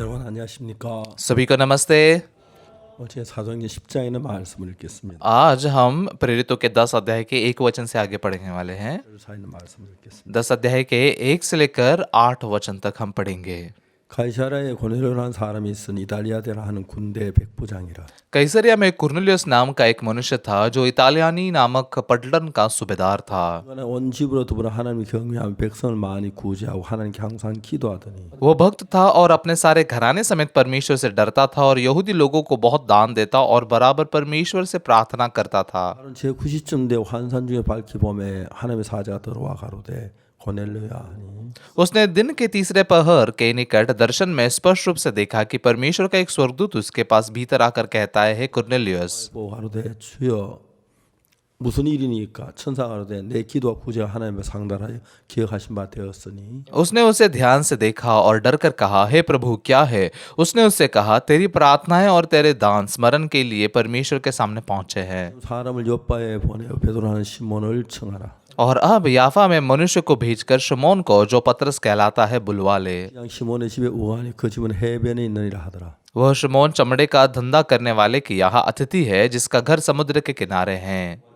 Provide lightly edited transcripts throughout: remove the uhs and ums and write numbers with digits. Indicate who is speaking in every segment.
Speaker 1: 여러분 안녕하십니까?
Speaker 2: सभी को नमस्ते।
Speaker 1: 어제 사도행전 10장에 있는 말씀을 읽겠습니다.
Speaker 2: आज हम प्रेरितों के 10 अध्याय के 1 वचन से आगे पढ़ने वाले हैं।
Speaker 1: 사에 있는 말씀을 읽겠습니다.
Speaker 2: 10 अध्याय के 1 से लेकर 8 वचन तक हम पढ़ेंगे।
Speaker 1: 가이사라에 고넬료라는 사람이 있은 이달리아대라 하는 군대 백부장이라.
Speaker 2: कैसरिया में कुर्नेलियुस नाम का एक मनुष्य था जो इतालियानी नामक पलटन का सूबेदार था।
Speaker 1: 그는 온 집으로 더불어 하나님을 경외하며 백성을 많이 구제하고 하나님께 항상 기도하더니
Speaker 2: वो भक्त था और अपने सारे घराने समेत परमेश्वर से डरता था और यहूदी लोगों को बहुत दान देता और बराबर परमेश्वर से प्रार्थना करता था।
Speaker 1: 하루는 제 90쯤 돼 환산 중에 밝히 보매 하나님의 사자가 들어와 가로되 고넬료야 하니
Speaker 2: उसने दिन के तीसरे पहर के निकट दर्शन में स्पष्ट रूप से देखा कि परमेश्वर का एक स्वर्गदूत उसके पास भीतर आकर कहता है, हे कुर्नेलियुस।
Speaker 1: 뭐 가로되 주여 무슨 일이니까 천사가 가로되 내 기도와 구제가 하나님의 상달하여 기억하신 바 되었으니
Speaker 2: उसने उसे ध्यान से देखा और डर कर कहा, हे प्रभु क्या है? उसने उससे कहा, तेरी प्रार्थनाएं और तेरे दान स्मरण के लिए परमेश्वर के सामने पहुंचे हैं।
Speaker 1: 사람을 요바에 보내어 베드로라는 시몬을 청하라.
Speaker 2: और अब याफा में मनुष्य को भेजकर शमौन को, जो पतरस कहलाता है, बुलवा ले।
Speaker 1: 그냥 시몬의 집에 우하니 그 집은 해변에 있느니라 하더라.
Speaker 2: वह शमौन चमड़े का धंधा करने वाले की यहाँ अतिथि है, जिसका घर समुद्र के किनारे है।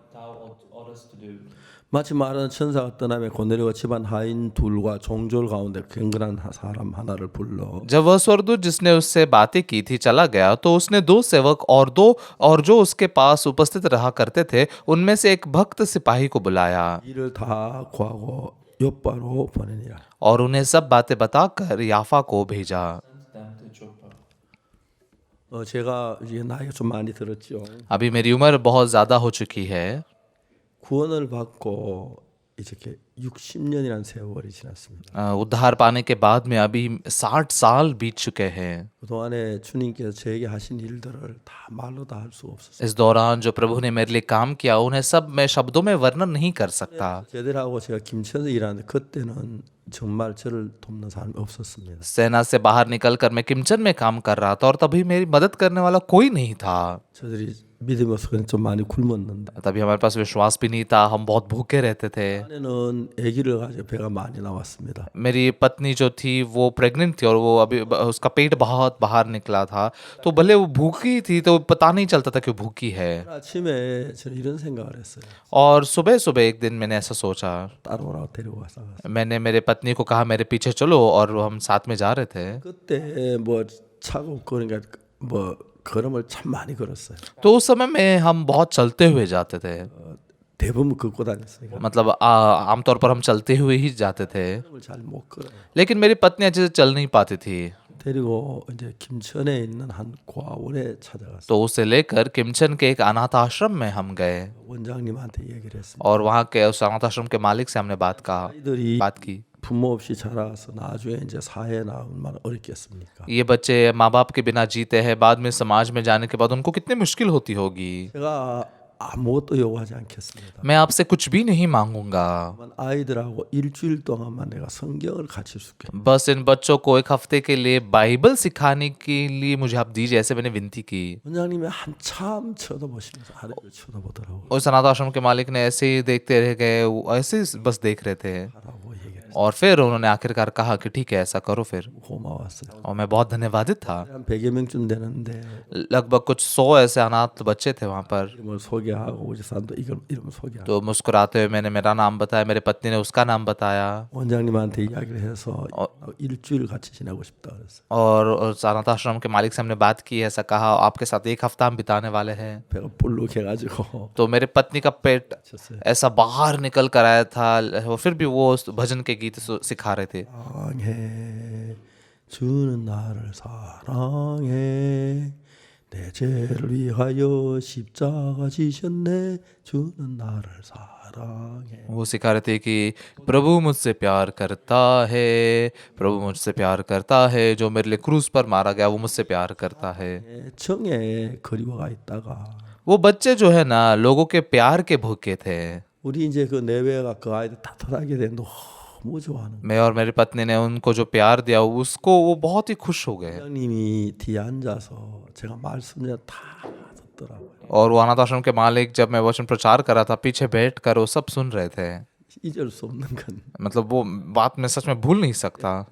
Speaker 1: 마치 말하는 천사가 떠나며 고넬료가 집안 하인 둘과 종졸 가운데 경건한 사람 하나를 불러
Speaker 2: जब वह स्वर्गदूत जिसने उससे बातें की थी चला गया, तो उसने 2 सेवक और जो उसके पास उपस्थित रहा करते थे उनमें से एक भक्त सिपाही को बुलाया
Speaker 1: 이를 다 구하고 요바로 보내니라.
Speaker 2: और उन्हें सब बातें बताकर याफा को भेजा।
Speaker 1: 제가 이제 나이가 좀 많이 들었죠.
Speaker 2: अभी मेरी उम्र बहुत ज्यादा हो चुकी है।
Speaker 1: 구원을 받고 이제 이렇게 60년이라는 세월이 지났습니다.
Speaker 2: उद्धार पाने के बाद में अभी 60 साल बीत चुके हैं।
Speaker 1: 그동안에 주님께서 저에게 하신 일들을 다 말로 다 할 수 없었어요.
Speaker 2: इस दौरान जो प्रभु ने मेरे लिए काम किया उन्हें सब मैं शब्दों में वर्णन नहीं कर सकता।
Speaker 1: 제대로 하고 제가 김천에서 일하는데 그때는 정말 저를 돕는 사람이 없었습니다.
Speaker 2: सेना से बाहर निकलकर मैं किमचन में काम कर रहा था और तभी मेरी मदद करने वाला कोई नहीं था।
Speaker 1: 저들이 믿음이 없어서 그냥 좀 많이 굶었는데
Speaker 2: तभी हमारे पास विश्वास भी नहीं था, हम बहुत भूखे रहते थे।
Speaker 1: 안에는 아기를 가지고 배가 많이 나왔습니다.
Speaker 2: मेरी पत्नी जो थी वो प्रेग्नेंट थी और वो अभी उसका पेट बहुत बाहर निकला था, तो भले वो भूखी थी तो पता नहीं चलता था कि वो भूखी है।
Speaker 1: 아침에 저는 이런 생각을 했어요.
Speaker 2: और सुबह सुबह एक दिन मैंने ऐसा सोचा,
Speaker 1: 따라오라고 데려와서
Speaker 2: मैंने मेरे पत्नी को कहा मेरे पीछे चलो, और हम साथ में जा रहे थे।
Speaker 1: 그때 뭐 차가 없고 그러니까 뭐 걸음을 참 많이 걸었어요.
Speaker 2: तो उस समय में हम बहुत चलते हुए जाते थे।
Speaker 1: 대부분 걷고 다녔으니까
Speaker 2: मतलब आमतौर पर हम चलते हुए ही जाते थे,
Speaker 1: 걸음을 잘 못 걸어요.
Speaker 2: लेकिन मेरी पत्नी अच्छे से चल नहीं पाती थी।
Speaker 1: 데리고 이제 김천에 있는 한 고아원에 찾아갔어요.
Speaker 2: तो उसे लेकर किमचन के एक अनाथ आश्रम में हम गए
Speaker 1: 원장님한테 얘기를 했습니다.
Speaker 2: और वहाँ के उस अनाथ आश्रम के मालिक से हमने
Speaker 1: 아이들이
Speaker 2: बात की।
Speaker 1: 부모 없이 자라서 나중에 이제 사회에 나오면 어렵겠습니까?
Speaker 2: ये बच्चे माँ बाप के बिना जीते हैं, बाद में समाज में जाने के बाद उनको कितनी मुश्किल होती होगी।
Speaker 1: 제가 아무것도 요구하지 않겠습니다.
Speaker 2: मैं आपसे कुछ भी नहीं मांगूंगा,
Speaker 1: 아이들하고 일주일 동안만 내가 성경을 가르칠 수 있게.
Speaker 2: बस इन बच्चों को 1 हफ्ते के लिए बाइबल सिखाने के लिए मुझे आप दीजिए, ऐसे मैंने विनती की।
Speaker 1: 원장님이 한참 쳐다보시면서 아래를 쳐다보더라고요.
Speaker 2: उस अनाथ आश्रम के मालिक ने ऐसे ही देखते रह गए, वो ऐसे ही बस देख रहे थे।
Speaker 1: 하라고 얘기했어요.
Speaker 2: और फिर उन्होंने आखिरकार कहा कि ठीक है ऐसा करो फिर,
Speaker 1: 고마웠어요.
Speaker 2: और मैं बहुत धन्यवादित था।
Speaker 1: 한 100여 명쯤 되는데
Speaker 2: लगभग कुछ 100 ऐसे अनाथ बच्चे थे वहाँ पर।
Speaker 1: 이름을 소개하고 우리 사람도 이름 소개하고
Speaker 2: तो मुस्कुराते हुए मैंने मेरा नाम बताया, मेरे पत्नी ने उसका नाम बताया,
Speaker 1: 원장님한테 이야기를 해서 일주일 같이 지내고 싶다 그랬어요.
Speaker 2: और उस अनाथ आश्रम के मालिक से हमने बात की, ऐसा कहा आपके साथ 1 हफ्ता हम बिताने वाले हैं।
Speaker 1: 배가 볼록해가지고
Speaker 2: तो मेरे पत्नी का पेट
Speaker 1: 쳤어요.
Speaker 2: ऐसा बाहर निकल कर आया था, वो फिर भी वो उस भजन के गीत सिखा रहे थे।
Speaker 1: 사랑해 주는 나를 사랑해 내 죄를 위하여 십자가 지셨네 주는 나를 사랑해.
Speaker 2: वो सिखा रहे थे कि प्रभु मुझसे प्यार करता है, प्रभु मुझसे प्यार करता है, जो मेरे लिए क्रूस पर मारा गया वो मुझसे प्यार करता है।
Speaker 1: 정에 그리워가 있다가
Speaker 2: वो बच्चे जो है ना लोगों के प्यार के भूखे थे।
Speaker 1: 우리 이제 그 내외가 그 아이들 탓하게 돼 너무 좋아하는.
Speaker 2: मैं और मेरी पत्नी ने उनको जो प्यार दिया उसको वो बहुत ही खुश हो गए।
Speaker 1: 원장님이 뒤에 앉아서 제가 말씀 다 듣더라고요.
Speaker 2: और वो अनाथ आश्रम के मालिक जब मैं वचन प्रचार कर रहा था पीछे बैठ कर वो सब सुन रहे थे।
Speaker 1: 잊을 수 없는 건
Speaker 2: मतलब वो बात मैं सच में भूल नहीं सकता।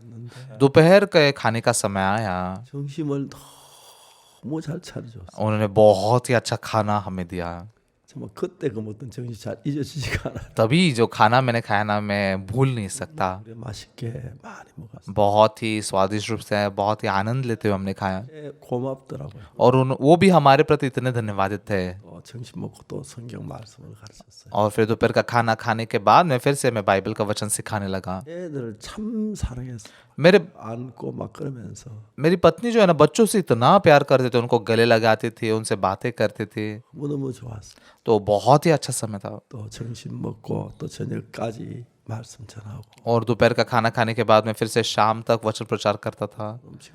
Speaker 2: दोपहर के खाने का समय आया,
Speaker 1: 점심을 너무 잘 차려줬어.
Speaker 2: उन्होंने बहुत ही अच्छा खाना हमें दिया।
Speaker 1: 정말 그때 그 먹던 정신 잘 잊어지지가 않아.
Speaker 2: तभी जो खाना मैंने खाया ना, मैं भूल नहीं सकता।
Speaker 1: 그래 맛있게 많이 먹었어.
Speaker 2: बहुत ही स्वादिष्ट रूप से, बहुत ही आनंद लेते हुए हमने खाया।
Speaker 1: 고맙더라고요.
Speaker 2: और वो भी हमारे प्रति इतने धन्यवादित थे।
Speaker 1: 점심 먹고 또 성경 말씀을 가르쳤어요.
Speaker 2: और फिर दोपहर का खाना खाने के बाद में फिर से मैं बाइबल का वचन सिखाने लगा।
Speaker 1: 애들을 참 사랑했어.
Speaker 2: मेरे
Speaker 1: 안고 막 그러면서
Speaker 2: मेरी पत्नी जो है ना, बच्चों से इतना प्यार करते थे, उनको गले लगाते थे, उनसे बातें करते थे।
Speaker 1: 너무너무 좋았어.
Speaker 2: तो बहुत ही अच्छा समय था।
Speaker 1: 또 점심 먹고 또 저녁까지 말씀 전하고
Speaker 2: और दोपहर का खाना खाने के बाद में फिर से शाम तक वचन प्रचार करता था।
Speaker 1: 음식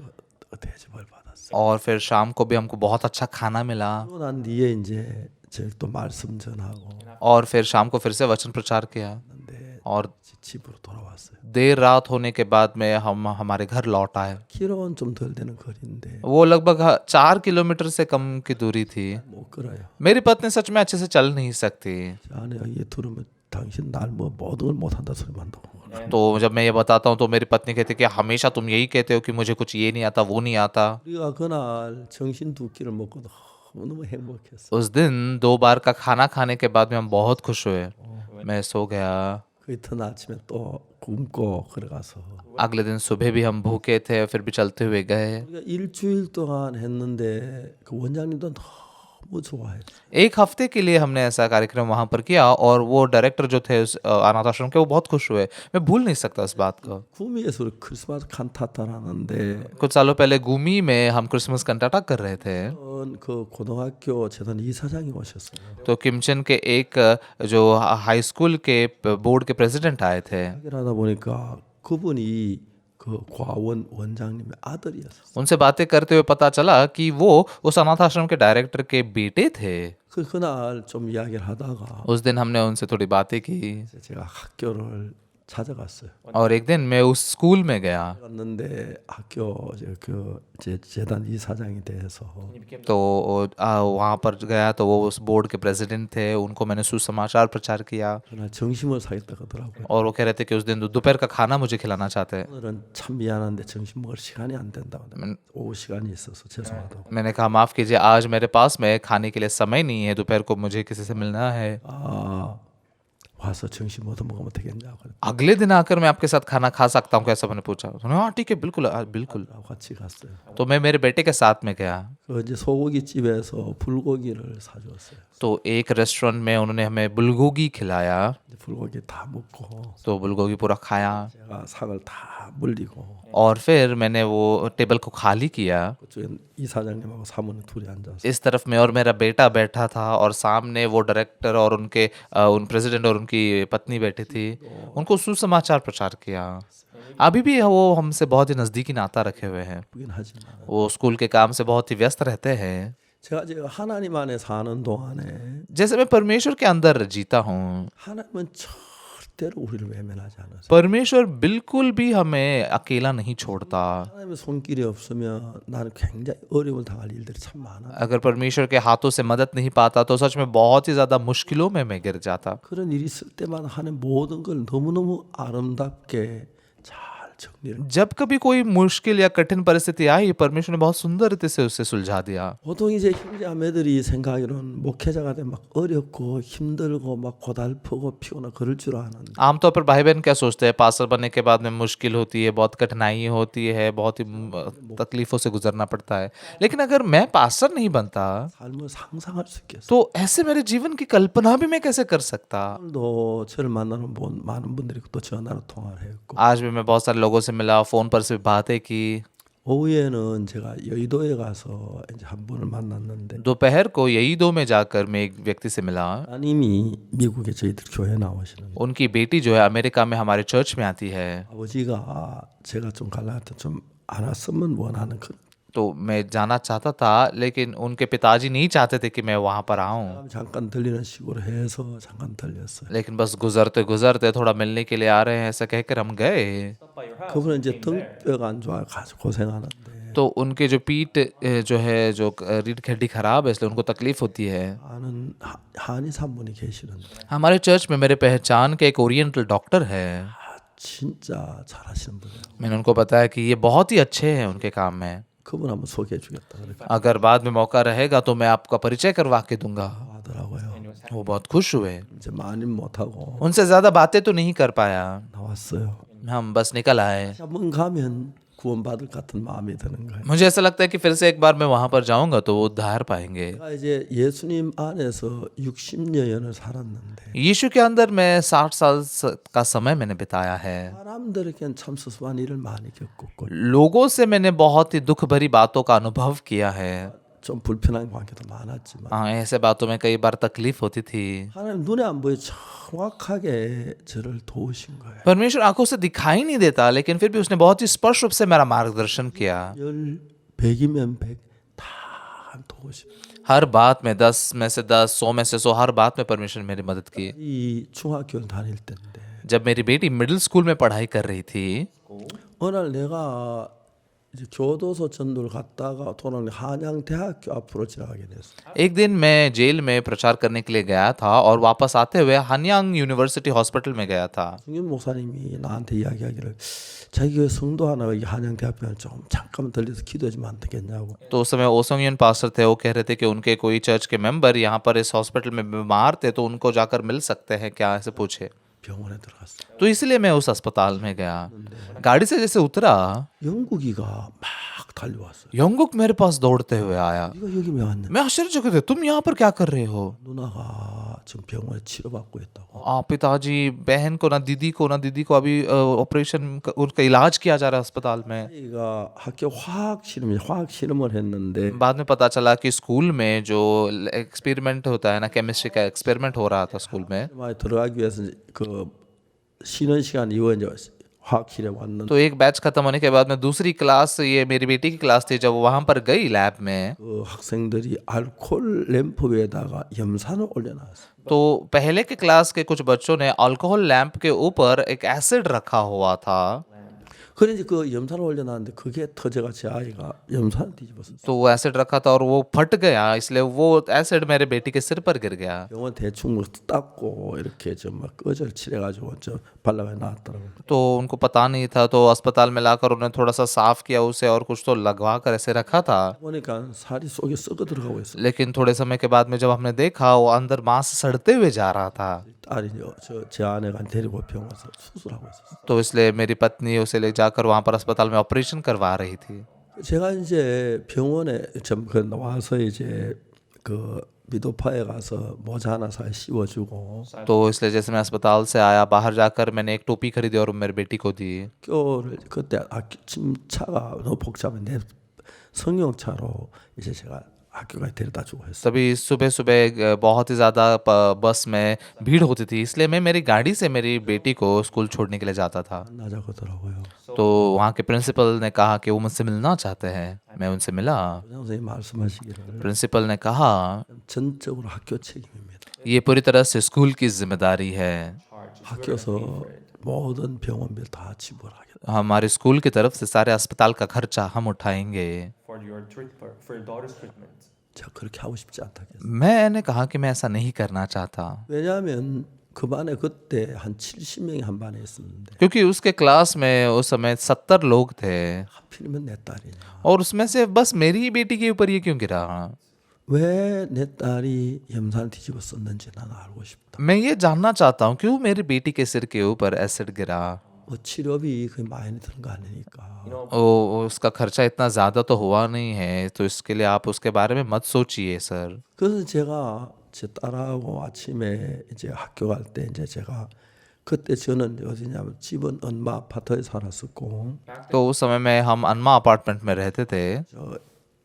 Speaker 1: 대접을 받았어.
Speaker 2: और फिर शाम को भी हमको बहुत अच्छा खाना मिला।
Speaker 1: 그러고 난 뒤에 이제 저희 또 말씀 전하고
Speaker 2: और फिर शाम को फिर से वचन प्रचार किया।
Speaker 1: 근데
Speaker 2: और
Speaker 1: 집으로 돌아왔어요.
Speaker 2: देर रात होने के बाद में हम हमारे घर लौट आए।
Speaker 1: 길은 좀 덜 되는 거리인데
Speaker 2: वो लगभग 4 किलोमीटर से कम की दूरी थी।
Speaker 1: 못 걸어요.
Speaker 2: मेरी पत्नी सच में अच्छे से चल नहीं सकती।
Speaker 1: 아내가 이게 들으면 당신 날 뭐 모든 걸 못한다 소리만 한다고.
Speaker 2: तो जब मैं ये बताता हूँ तो मेरी पत्नी कहती कि हमेशा तुम यही कहते हो कि मुझे कुछ ये नहीं आता, वो नहीं आता।
Speaker 1: 우리가 그날 정신 두 끼를 먹고 너무 행복했어.
Speaker 2: उस दिन 2 बार का खाना खाने के बाद में हम बहुत खुश हुए। मैं सो गया।
Speaker 1: 그 이튿날 아침에 또 굶고 걸어가서
Speaker 2: अगले दिन सुबह भी हम भूखे थे, फिर भी चलते हुए गए।
Speaker 1: 우리가 일주일 동안 했는데 그 원장님도 너무 좋아해.
Speaker 2: एक हफ्ते के लिए हमने ऐसा कार्यक्रम वहां पर किया और वो डायरेक्टर जो थे उस अनाथ आश्रम के, वो बहुत खुश हुए। मैं भूल नहीं सकता इस बात को।
Speaker 1: 구미에서 우리 크리스마스 칸타타를 하는데
Speaker 2: कुछ सालों पहले गुमी में हम क्रिसमस कंटाटा कर रहे थे।
Speaker 1: 그 고등학교 재단 이사장이 오셨어요.
Speaker 2: तो किमचन के एक जो हाई स्कूल के बोर्ड के प्रेसिडेंट आए थे।
Speaker 1: 얘기를 하다 보니까 그분이 그 과원 원장님의 아들이었어요.
Speaker 2: उनसे बातें करते हुए पता चला कि वो उस अनाथ आश्रम के डायरेक्टर के बेटे थे।
Speaker 1: 그날 좀 이야기를 하다가
Speaker 2: उस दिन हमने उनसे थोड़ी बातें की
Speaker 1: 제가 학교를 찾아갔어요.
Speaker 2: और एक दिन मैं उस स्कूल में गया।
Speaker 1: 갔는데 학교 제 재단 이사장이 돼서
Speaker 2: तो वहाँ पर गया तो वो उस बोर्ड के प्रेसिडेंट थे। उनको मैंने सुसमाचार प्रचार किया
Speaker 1: 그날 점심을 사겠다 그러더라고요.
Speaker 2: और वो कह रहे थे कि उस दिन दोपहर का खाना मुझे खिलाना चाहते हैं।
Speaker 1: 오늘은 참 미안한데 점심 먹을 시간이 안 된다고. 오후 시간이 있어서 죄송하다고.
Speaker 2: मैंने कहा माफ़ कीजिए, आज मेरे पास में खाने के लिए समय नहीं है, दोपहर को मुझे किसी से मिलना है।
Speaker 1: 아 와서 점심 얻어 먹으면 되겠냐고.
Speaker 2: अगले दिन आकर मैं आपके साथ खाना खा सकता हूँ, कैसा मैंने पूछा। उन्होंने हाँ ठीक है, बिल्कुल बिल्कुल।
Speaker 1: 같이 갔어요.
Speaker 2: तो मैं मेरे बेटे के साथ में गया।
Speaker 1: 그 이제 소고기 집에서 불고기를 사줬어요.
Speaker 2: तो एक रेस्टोरेंट में उन्होंने हमें बुलगोगी खिलाया।
Speaker 1: 이제 불고기 다 먹고
Speaker 2: तो बुलगोगी पूरा खाया
Speaker 1: 제가 상을 다 물리고
Speaker 2: और फिर मैंने वो टेबल को खाली किया।
Speaker 1: 그쪽에 이사장님하고 사모님 둘이 앉아서
Speaker 2: इस तरफ मैं और मेरा बेटा बैठा था और सामने वो डायरेक्टर और उन प्रेसिडेंट और उनकी पत्नी बैठी थी। उनको सुसमाचार प्रचार किया। अभी भी वो हमसे बहुत ही नज़दीकी नाता रखे हुए हैं।
Speaker 1: 그긴 하지만
Speaker 2: वो स्कूल के काम से बहुत ही व्यस्त रहते हैं।
Speaker 1: 제가 지금 하나님 안에 사는 동안에
Speaker 2: जैसे मैं परमेश्वर के अंदर जीता हूँ,
Speaker 1: 하나님은 절대로 우리를 외면하지 않으세요.
Speaker 2: परमेश्वर बिल्कुल भी हमें अकेला नहीं छोड़ता।
Speaker 1: 하나님의 손길이 없으면 나는 굉장히 어려움을 당할 일들이 참 많아.
Speaker 2: अगर परमेश्वर के हाथों से मदद नहीं पाता तो सच में बहुत ही ज़्यादा मुश्किलों में मैं गिर जाता।
Speaker 1: 그런 일이 있을 때마다 하나님 모든 걸 너무너무 아름답게 잘 정리를.
Speaker 2: जब कभी कोई मुश्किल या कठिन परिस्थिति आई, परमेश्वर ने बहुत सुंदर रीति से उसे सुलझा दिया।
Speaker 1: 보통 이제 형제자매들이 생각하기로는 목회자가 되면 막 어렵고 힘들고 막 고달프고 피곤하고 그럴 줄 아는데
Speaker 2: आमतौर पर भाई बहन क्या सोचते हैं, पास्टर बनने के बाद में मुश्किल होती है, बहुत कठिनाई होती है, बहुत ही तकलीफों से गुजरना पड़ता है। लेकिन अगर मैं पास्टर नहीं बनता
Speaker 1: 삶을 상상할 수 있겠어.
Speaker 2: तो ऐसे मेरे जीवन की कल्पना भी मैं कैसे कर सकता।
Speaker 1: 오늘도 저를 만나는 많은 분들이 또 전화로 통화를 했고
Speaker 2: आज भी मैं बहुत सारे लोगों से मिला, फ़ोन पर से बातें की।
Speaker 1: 오후에는 제가 여의도에 가서 이제 한 분을 만났는데
Speaker 2: दोपहर को यईदो में जाकर मैं एक व्यक्ति से मिला।
Speaker 1: 따님이 미국에 저희들 교회 나오시는
Speaker 2: उनकी बेटी जो है अमेरिका में हमारे चर्च में आती है।
Speaker 1: 아버지가 제가 좀 갈라한테 좀 안 왔으면 원하는 그
Speaker 2: तो मैं जाना चाहता था, लेकिन उनके पिताजी नहीं चाहते थे कि मैं वहाँ पर आऊँ।
Speaker 1: 잠깐 들리는 식으로 해서 잠깐 들렸어요.
Speaker 2: लेकिन बस गुजरते गुजरते थोड़ा मिलने के लिए आ रहे हैं ऐसा कहकर हम गए।
Speaker 1: 그분은 이제 등뼈가 안 좋아 가지고 고생하는데
Speaker 2: तो उनके जो पीठ जो है जो रीढ़ की हड्डी खराब है इसलिए उनको तकलीफ होती है।
Speaker 1: 아는 한의사 한 분이 계시는데
Speaker 2: हमारे चर्च में मेरे पहचान के एक ओरिएंटल डॉक्टर है।
Speaker 1: 진짜 잘하시는 분이에요.
Speaker 2: मैंने उनको बताया कि ये बहुत ही अच्छे हैं उनके काम में।
Speaker 1: 그분 한번 소개해 주겠다 그렇게
Speaker 2: अगर बाद में मौका रहेगा तो मैं आपका परिचय करवा के दूंगा।
Speaker 1: 하더라고요.
Speaker 2: वो बहुत खुश हुए।
Speaker 1: 이제 많이 못 하고
Speaker 2: उनसे ज़्यादा बातें तो नहीं कर पाया,
Speaker 1: 나왔어요.
Speaker 2: हम बस निकल आए।
Speaker 1: 한번 가면 구원받을 것 같은 마음이 드는 거예요.
Speaker 2: मुझे ऐसा लगता है कि फिर से एक बार मैं वहाँ पर जाऊँगा तो वो उद्धार पाएंगे।
Speaker 1: 제가 이제 예수님 안에서 60년을 살았는데
Speaker 2: यीशु के अंदर मैं 60 साल का समय मैंने बिताया है।
Speaker 1: 사람들에겐 참 수수한 일을 많이 겪었고
Speaker 2: लोगों से मैंने बहुत ही दुख भरी बातों का अनुभव किया है।
Speaker 1: 좀 불편한 관계도 많았지만
Speaker 2: ऐसे बातों में कई बार तकलीफ होती थी।
Speaker 1: 하나님 눈에 안 보여 정확하게 저를 도우신 거예요.
Speaker 2: परमेश्वर आंखों से दिखाई नहीं देता लेकिन फिर भी उसने बहुत ही स्पष्ट रूप से मेरा मार्गदर्शन किया।
Speaker 1: 100이면 100다 도우신
Speaker 2: हर बात में 10 में से 10, 100 में से 100, हर बात में परमेश्वर ने मेरी मदद की।
Speaker 1: 이 중학교를 다닐 때인데
Speaker 2: जब मेरी बेटी मिडिल स्कूल में पढ़ाई कर रही थी
Speaker 1: 어느 날 내가 이제 교도소 전도를 갔다가 돌아오는 한양대학교 앞으로 지나가게 됐어.
Speaker 2: एक दिन मैं जेल में प्रचार करने के लिए गया था और वापस आते हुए हनयांग यूनिवर्सिटी हॉस्पिटल में गया था।
Speaker 1: 승윤 목사님이 나한테 이야기하기를 자기 교회 성도 하나가 이 한양대학교에 좀 잠깐만 들려서 기도해주면 안 되겠냐고.
Speaker 2: तो उस समय ओसोंगियन पास्टर थे, वो कह रहे थे कि उनके कोई चर्च के मेंबर यहाँ पर इस हॉस्पिटल में बीमार थे तो उनको जाकर मिल सकते हैं क्या, ऐसे पूछे।
Speaker 1: 병원에 들어갔어.
Speaker 2: तो इसलिए मैं उस अस्पताल में गया। गाड़ी से जैसे उतरा
Speaker 1: 영국이가 막 달려왔어요.
Speaker 2: योंगुक मेरे पास दौड़ते हुए आया।
Speaker 1: 네가 여기 왜 왔냐?
Speaker 2: मैं आश्चर्यचकित थे, तुम यहाँ पर क्या कर रहे हो?
Speaker 1: 누나가 지금 병원에 치료받고 있다고.
Speaker 2: पिताजी बहन को ना दीदी को अभी ऑपरेशन उनका इलाज किया जा रहा है अस्पताल में।
Speaker 1: 아이가 학교 화학 실험을 했는데
Speaker 2: बाद में पता चला कि स्कूल में जो एक्सपेरिमेंट होता है ना, केमिस्ट्री का एक्सपेरिमेंट हो रहा था स्कूल में।
Speaker 1: 정말 들어가기 위해서 그 쉬는 시간 이후에 이제 화학실에 왔는데
Speaker 2: तो एक बैच खत्म होने के बाद में दूसरी क्लास, ये मेरी बेटी की क्लास थी, जब वहां पर गई लैब में
Speaker 1: 그 학생들이 알코올 램프 위에다가 염산을 올려놨어.
Speaker 2: तो पहले के क्लास के कुछ बच्चों ने अल्कोहल लैंप के ऊपर एक एसिड रखा हुआ था।
Speaker 1: 그래 이제 그 염산을 올려놨는데 그게 터져가 제 아이가 염산을 뒤집었어.
Speaker 2: तो वो एसिड रखा था और वो फट गया, इसलिए वो एसिड मेरे बेटी के सिर पर गिर गया।
Speaker 1: 병원 대충 뭐 닦고 이렇게 좀막 꺼절 칠해가지고 저 발라가 나왔더라고.
Speaker 2: तो उनको पता नहीं था तो अस्पताल में लाकर उन्हें थोड़ा सा साफ किया उसे और कुछ तो लगवा कर ऐसे रखा था।
Speaker 1: 보니까 살이 속에 썩어 들어가고 있어.
Speaker 2: लेकिन थोड़े समय के बाद में जब हमने देखा वो अंदर मांस सड़ते हुए जा रहा था।
Speaker 1: 딸이 제 아내가 데리고 병원 가서 수술하고 있었어.
Speaker 2: तो इसलिए मेरी पत्नी उसे ले जाकर वहां पर अस्पताल में ऑपरेशन करवा रही थी।
Speaker 1: 제가 이제 병원에 그 나와서 이제 그 미도파에 가서 모자 하나 사 씌워주고
Speaker 2: तो इसलिए जैसे मैं अस्पताल से आया, बाहर जाकर मैंने एक टोपी खरीदी और मेरी बेटी को दी।
Speaker 1: 학교를 그때 아침 차가 너무 복잡해 내 승용차로 이제 제가 학교까지 데려다 주고 했어.
Speaker 2: तभी सुबह सुबह बहुत ही ज़्यादा बस में भीड़ होती थी, इसलिए मैं मेरी गाड़ी से मेरी बेटी को स्कूल छोड़ने के लिए जाता था।
Speaker 1: 만나자고 하더라고요.
Speaker 2: तो वहाँ के प्रिंसिपल ने कहा कि वो मुझसे मिलना चाहते हैं। मैं उनसे मिला।
Speaker 1: 선생님 말씀하시기를
Speaker 2: प्रिंसिपल ने कहा
Speaker 1: 전적으로 학교 책임입니다.
Speaker 2: ये पूरी तरह से स्कूल की जिम्मेदारी है।
Speaker 1: 학교에서 모든 병원비를 다 지불하겠다.
Speaker 2: हमारे स्कूल की तरफ से सारे अस्पताल का खर्चा हम उठाएंगे।
Speaker 3: for your daughter's treatment.
Speaker 1: 제가 그렇게 하고 싶지 않다 했어요.
Speaker 2: मैंने कहा कि मैं ऐसा नहीं करना चाहता,
Speaker 1: 왜냐하면 그 반에 그때 한 70명이 한 반에 있었는데
Speaker 2: क्योंकि उसके क्लास में उस समय 70 लोग थे
Speaker 1: 하필이면 내 딸이냐.
Speaker 2: और उसमें से बस मेरी ही बेटी के ऊपर ये क्यों गिरा।
Speaker 1: 왜 내 딸이 염산을 뒤집어 썼는지 나는 알고 싶다.
Speaker 2: मैं ये जानना चाहता हूँ क्यों मेरी बेटी के सिर के ऊपर एसिड गिरा।
Speaker 1: 뭐 치료비 그 많이 드는 거 아니니까.
Speaker 2: उसका खर्चा इतना ज़्यादा तो हुआ नहीं है, तो इसके लिए आप उसके बारे में मत सोचिए सर।
Speaker 1: 그래서 제가 제 딸하고 아침에 이제 학교 갈 때 이제 제가 그때 저는 어디냐면 집은 엄마 아파트에 살았었고
Speaker 2: तो उस समय में हम अनमा अपार्टमेंट में रहते थे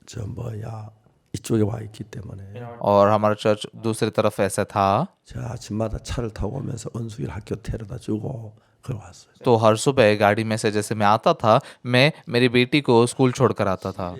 Speaker 1: 저 뭐야 이쪽에 와 있기 때문에
Speaker 2: और हमारा चर्च दूसरी तरफ ऐसा था।
Speaker 1: 제가 아침마다 차를 타고 오면서 은숙이를 학교 데려다 주고 그러 왔어요.
Speaker 2: तो हर सुबह गाड़ी में से जैसे मैं आता था, मैं मेरी बेटी को स्कूल छोड़कर आता था।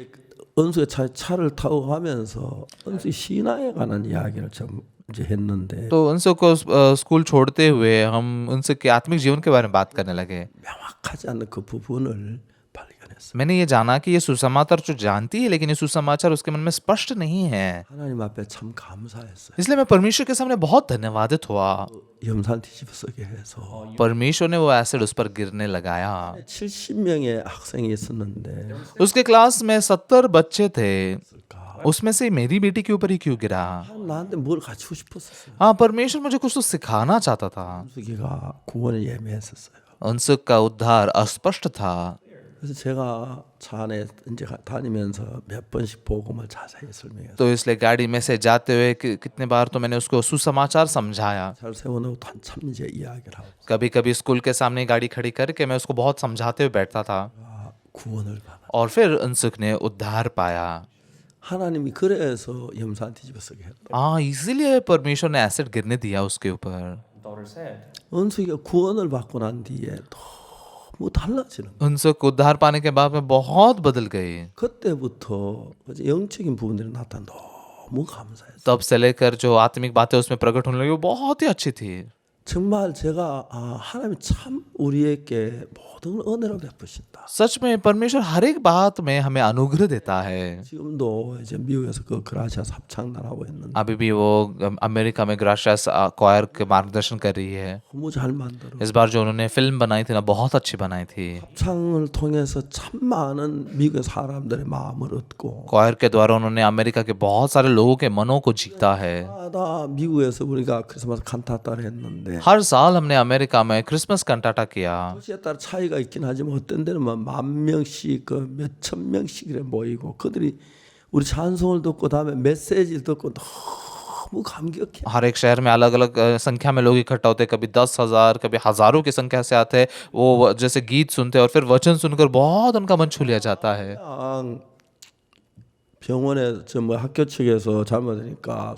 Speaker 1: 은숙이 차를 타고 가면서 은숙이 신앙에 관한 이야기를 좀 이제 했는데
Speaker 2: तो उनसे को स्कूल छोड़ते हुए हम उनसे के आत्मिक जीवन के बारे में बात करने लगे।
Speaker 1: 명확하지 않은 그 부분을 발견했어요. 했어요.
Speaker 2: मैंने ये जाना कि ये सुसमाचार जो जानती है लेकिन ये सुसमाचार उसके मन में स्पष्ट नहीं है।
Speaker 1: 하나님 앞에 참 감사했어요.
Speaker 2: इसलिए मैं परमेश्वर के सामने बहुत धन्यवादित हुआ।
Speaker 1: 염산 뒤집어쓰게 해서
Speaker 2: परमेश्वर ने वो एसिड उस पर गिरने लगाया।
Speaker 1: 70명의 학생이 있었는데
Speaker 2: उसके क्लास में 70 बच्चे थे, उसमें से मेरी बेटी के ऊपर ही क्यों गिरा?
Speaker 1: 나한테 뭘 가르치고 싶었었어요.
Speaker 2: हाँ, परमेश्वर मुझे कुछ तो सिखाना चाहता था।
Speaker 1: 수기가 구원을 예매했었어요.
Speaker 2: उनसुक का उद्धार अस्पष्ट था।
Speaker 1: 그래서 제가 차 안에 이제 다니면서 몇 번씩 복음을 자세히 설명해서
Speaker 2: तो इसलिए गाड़ी में से जाते हुए कितने बार तो मैंने उसको सुसमाचार समझाया।
Speaker 1: 잘 세워놓고 한참 이제 이야기를 하고
Speaker 2: कभी कभी स्कूल के सामने गाड़ी खड़ी करके मैं उसको बहुत समझाते हुए बैठता था।
Speaker 1: 구원을 받아.
Speaker 2: और फिर उनसुक ने उद्धार पाया।
Speaker 1: 하나님이 그래서 염산 뒤집어쓰게 했다.
Speaker 2: हाँ, इसीलिए परमेश्वर ने एसिड गिरने दिया उसके ऊपर।
Speaker 3: The daughter said,
Speaker 1: 은숙이가 구원을 받고 난 뒤에 너무 달라지는 거예요.
Speaker 2: उनसुक उद्धार पाने के बाद में बहुत बदल गई।
Speaker 1: 그때부터 이제 영적인 부분들이 나타나 너무 감사했어요.
Speaker 2: तब से लेकर जो आत्मिक बातें उसमें प्रकट होने लगी वो बहुत ही अच्छी थी।
Speaker 1: 정말 제가 하나님이 참 우리에게 모든 은혜를 베푸신다.
Speaker 2: सच में परमेश्वर हर एक बात में हमें अनुग्रह देता है।
Speaker 1: 지금도 이제 미국에서 그 그라시아 합창단하고 했는데
Speaker 2: अभी भी वो अमेरिका में ग्राशियस क्वायर के मार्गदर्शन कर रही है।
Speaker 1: 너무 잘 만들어.
Speaker 2: इस बार जो उन्होंने फिल्म बनाई थी ना, बहुत अच्छी बनाई थी।
Speaker 1: 합창을 통해서 참 많은 미국의 사람들의 마음을 얻고
Speaker 2: क्वायर के द्वारा उन्होंने अमेरिका के बहुत सारे लोगों के मनों को जीता है।
Speaker 1: 다 미국에서 우리가 크리스마스 칸타타를 했는데
Speaker 2: हर साल हमने अमेरिका में क्रिसमस कंटाटा किया।
Speaker 1: 도시에 따라 차이가 있긴 하지만 어떤 데는 막 10,000명씩 그 몇천 명씩 이렇게 모이고 그들이 우리 찬송을 듣고 다음에 메시지를 듣고 너무 감격해.
Speaker 2: हर एक शहर में अलग अलग संख्या में लोग इकट्ठा होते, कभी 10,000 कभी हजारों की संख्या से आते। वो जैसे गीत सुनते और फिर वचन सुनकर बहुत उनका मन छू लिया जाता है।
Speaker 1: 그냥 병원에 저 뭐 학교 측에서 잘못하니까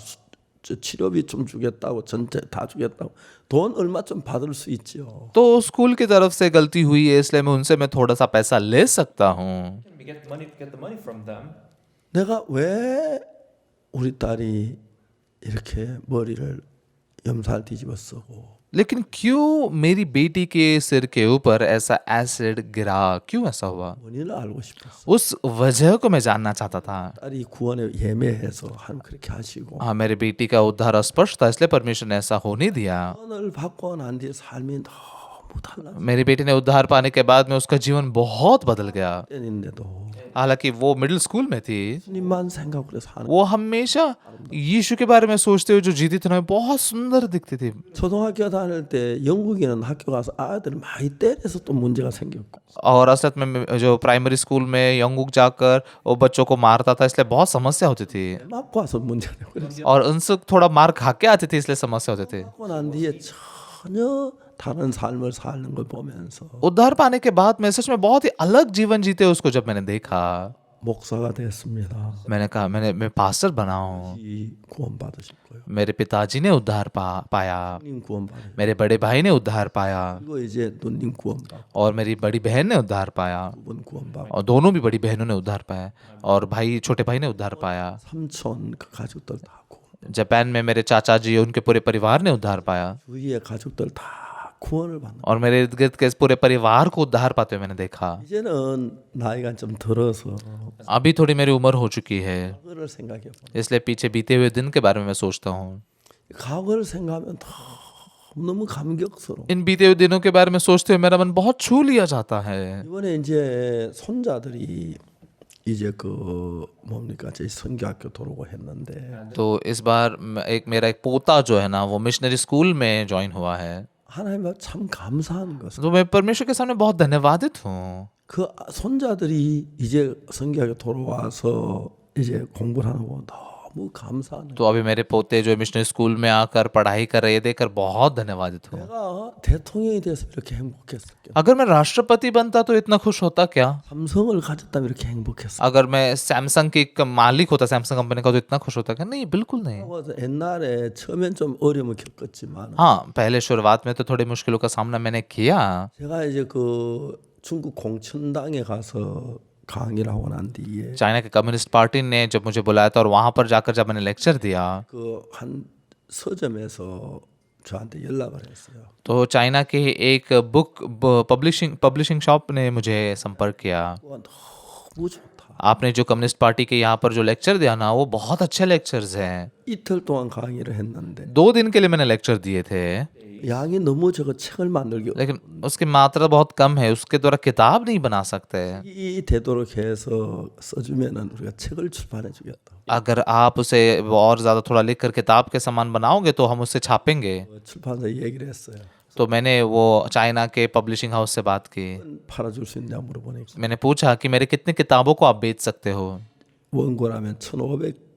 Speaker 1: 치료비 좀 주겠다고 전체 다 주겠다고 돈 얼마 좀 받을 수 있죠.
Speaker 2: तो स्कूल की तरफ से गलती हुई है, इसलिए मैं उनसे मैं थोड़ा सा पैसा ले सकता हूँ।
Speaker 3: "Can we get the money from them?"
Speaker 1: 내가 왜 우리 딸이 이렇게 머리를 염살 뒤집어 쓰고
Speaker 2: लेकिन क्यों मेरी बेटी के सिर के ऊपर ऐसा एसिड गिरा, क्यों ऐसा हुआ?
Speaker 1: 원인을 알고 싶었어.
Speaker 2: उस वजह को मैं जानना चाहता था।
Speaker 1: 딸이 구원에 예매해서 하나님 그렇게 하시고
Speaker 2: हाँ, मेरी बेटी का उद्धार स्पष्ट था, इसलिए परमेश्वर ने ऐसा होने दिया।
Speaker 1: 구원을 받고 난 뒤에 삶이 너무 달라.
Speaker 2: मेरी बेटी ने उद्धार पाने के बाद में उसका जीवन बहुत बदल गया।
Speaker 1: 때인데도
Speaker 2: हालांकि वो मिडिल स्कूल में थी,
Speaker 1: 주님만 생각으로 사는.
Speaker 2: वो हमेशा यीशु के बारे में सोचते हुए जो जीती थी ना, बहुत सुंदर दिखती थी।
Speaker 1: 초등학교 다닐 때 영국에는 학교 가서 아이들 많이 때려서 또 문제가 생겼고
Speaker 2: और असल में जो प्राइमरी स्कूल में यंगुक जाकर वो बच्चों को मारता था, इसलिए बहुत समस्या होती थी।
Speaker 1: 맞고 와서 문제가 되고 그래서
Speaker 2: और उनसे थोड़ा मार खा के आती थी, इसलिए समस्या होती थी।
Speaker 1: 받고 난 뒤에 전혀 다른 삶을 사는 걸 보면서
Speaker 2: उद्धार पाने के बाद में सच में बहुत ही अलग जीवन जीते उसको जब मैंने देखा,
Speaker 1: 목사가 됐습니다.
Speaker 2: मैंने कहा मैं पास्टर बना हूँ।
Speaker 1: 이 구원 받으실 거예요.
Speaker 2: मेरे पिताजी ने उद्धार पाया,
Speaker 1: 님 구원 받으실
Speaker 2: मेरे बड़े भाई ने उद्धार पाया
Speaker 1: 그리고 이제 누님 구원 받고
Speaker 2: और मेरी बड़ी बहन ने उद्धार पाया
Speaker 1: 두분 गु원 받고
Speaker 2: और दोनों भी बड़ी बहनों ने उद्धार पाया और भाई छोटे भाई ने उद्धार पाया।
Speaker 1: 삼촌 그 가족들 다 구원.
Speaker 2: जापान में मेरे चाचा जी उनके पूरे परिवार ने उद्धार पाया
Speaker 1: 주위의 가족들 다 구원을 받는.
Speaker 2: और मेरे इर्द गिर्द के इस पूरे परिवार को उद्धार पाते हुए मैंने देखा।
Speaker 1: 이제는 나이가 좀 들어서
Speaker 2: अभी थोड़ी मेरी उम्र हो चुकी है,
Speaker 1: 과거를 생각해 보.
Speaker 2: इसलिए पीछे बीते हुए दिन के बारे में मैं सोचता हूँ।
Speaker 1: 과거를 생각하면 너무 감격스러워.
Speaker 2: इन बीते हुए दिनों के बारे में सोचते हुए मेरा मन बहुत छू लिया जाता है।
Speaker 1: 이번에 이제 손자들이 이제 그 뭡니까 제 선교학교 들어오고 했는데
Speaker 2: तो इस बार मेरा एक पोता जो है ना, वो मिशनरी स्कूल में ज्वाइन हुआ है।
Speaker 1: 하나님 앞에 참 감사한 것은
Speaker 2: तो मैं परमेश्वर के सामने बहुत धन्यवादित हूँ।
Speaker 1: 그 손자들이 이제 선교학교 돌아와서 이제 공부를 하는 거 너무 감사하네.
Speaker 2: तो अभी मेरे पोते जो मिशनरी स्कूल में आकर पढ़ाई कर रहे हैं, देखकर बहुत धन्यवादित हूँ।
Speaker 1: 내가 대통령이 됐으면 이렇게 행복했을게.
Speaker 2: अगर मैं राष्ट्रपति बनता तो इतना खुश होता क्या?
Speaker 1: 삼성을 가졌다면 이렇게 행복했어.
Speaker 2: अगर मैं सैमसंग की मालिक होता, सैमसंग कंपनी का, तो इतना खुश होता क्या? नहीं, बिल्कुल नहीं।
Speaker 1: 옛날에 처음엔 좀 어려움을 겪었지만
Speaker 2: हाँ, पहले शुरुआत में तो थोड़ी मुश्किलों का सामना मैंने किया।
Speaker 1: 제가 이제 그 중국 공천당에 가서 강의를 하고 난 뒤에
Speaker 2: चाइना के कम्युनिस्ट पार्टी ने जब मुझे बुलाया था और वहाँ पर जाकर जब मैंने लेक्चर दिया,
Speaker 1: 그 한 서점에서 저한테 연락을 했어요.
Speaker 2: तो चाइना के एक बुक पब्लिशिंग शॉप ने मुझे संपर्क किया।
Speaker 1: 그거 너무 좋다.
Speaker 2: आपने जो कम्युनिस्ट पार्टी के यहाँ पर जो लेक्चर दिया ना, वो बहुत अच्छे लेक्चर्स हैं।
Speaker 1: 이틀 동안 강의를 했는데
Speaker 2: 2 दिन के लिए मैंने लेक्चर दिए थे,
Speaker 1: 양이 너무 적어 책을 만들기
Speaker 2: लेकिन उसकी मात्रा बहुत कम है, उसके द्वारा किताब नहीं बना सकते।
Speaker 1: 이 되도록 해서 써주면은 우리가 책을 출판해 주겠다.
Speaker 2: अगर आप उसे और ज़्यादा थोड़ा लिख कर किताब के समान बनाओगे तो हम उससे छापेंगे।
Speaker 1: 출판사 얘기를 했어요.
Speaker 2: तो मैंने वो चाइना के पब्लिशिंग हाउस से बात की।
Speaker 1: 팔아줄 수 있냐 물어보니까
Speaker 2: मैंने पूछा कि मेरे कितनी किताबों को आप बेच सकते हो।
Speaker 1: 원고라면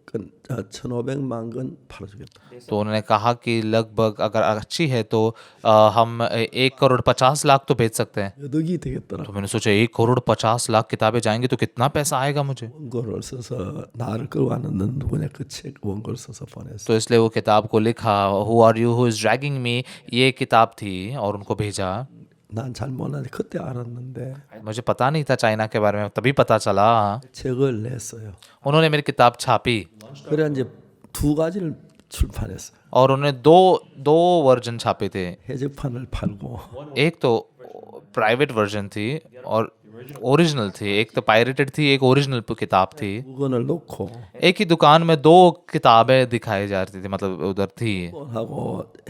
Speaker 1: 1,500만 건 팔아주겠다.
Speaker 2: तो उन्होंने कहा कि लगभग अगर अच्छी है तो हम 1,50,00,000 तो बेच सकते हैं।
Speaker 1: 몇 억이 되겠더라.
Speaker 2: तो मैंने सोचा 1,50,00,000 किताबें जाएंगी तो कितना पैसा आएगा मुझे।
Speaker 1: 원고를 써서 나를 끌고 가는 넌 누구냐 그 책 원고를 써서 보냈어.
Speaker 2: तो इसलिए वो किताब को लिखा, who are you who is dragging me, ये किताब थी, और उनको भेजा।
Speaker 1: 난 잘 몰랐는데 그때 알았는데
Speaker 2: मुझे पता नहीं था चाइना के बारे में, तभी पता चला।
Speaker 1: 책을 냈어요.
Speaker 2: उन्होंने मेरी किताब छापी
Speaker 1: 그래 이제 2가지를 출판했어요.
Speaker 2: और उन्होंने दो वर्जन छापे थे।
Speaker 1: 해적판을 팔고
Speaker 2: एक तो प्राइवेट वर्जन थी और ओरिजिनल थी, एक तो पायरेटेड थी, एक ओरिजिनल किताब थी।
Speaker 1: 물건을 놓고
Speaker 2: एक ही दुकान में 2 किताबें दिखाई जा रही थी, मतलब उधर थी।
Speaker 1: 하고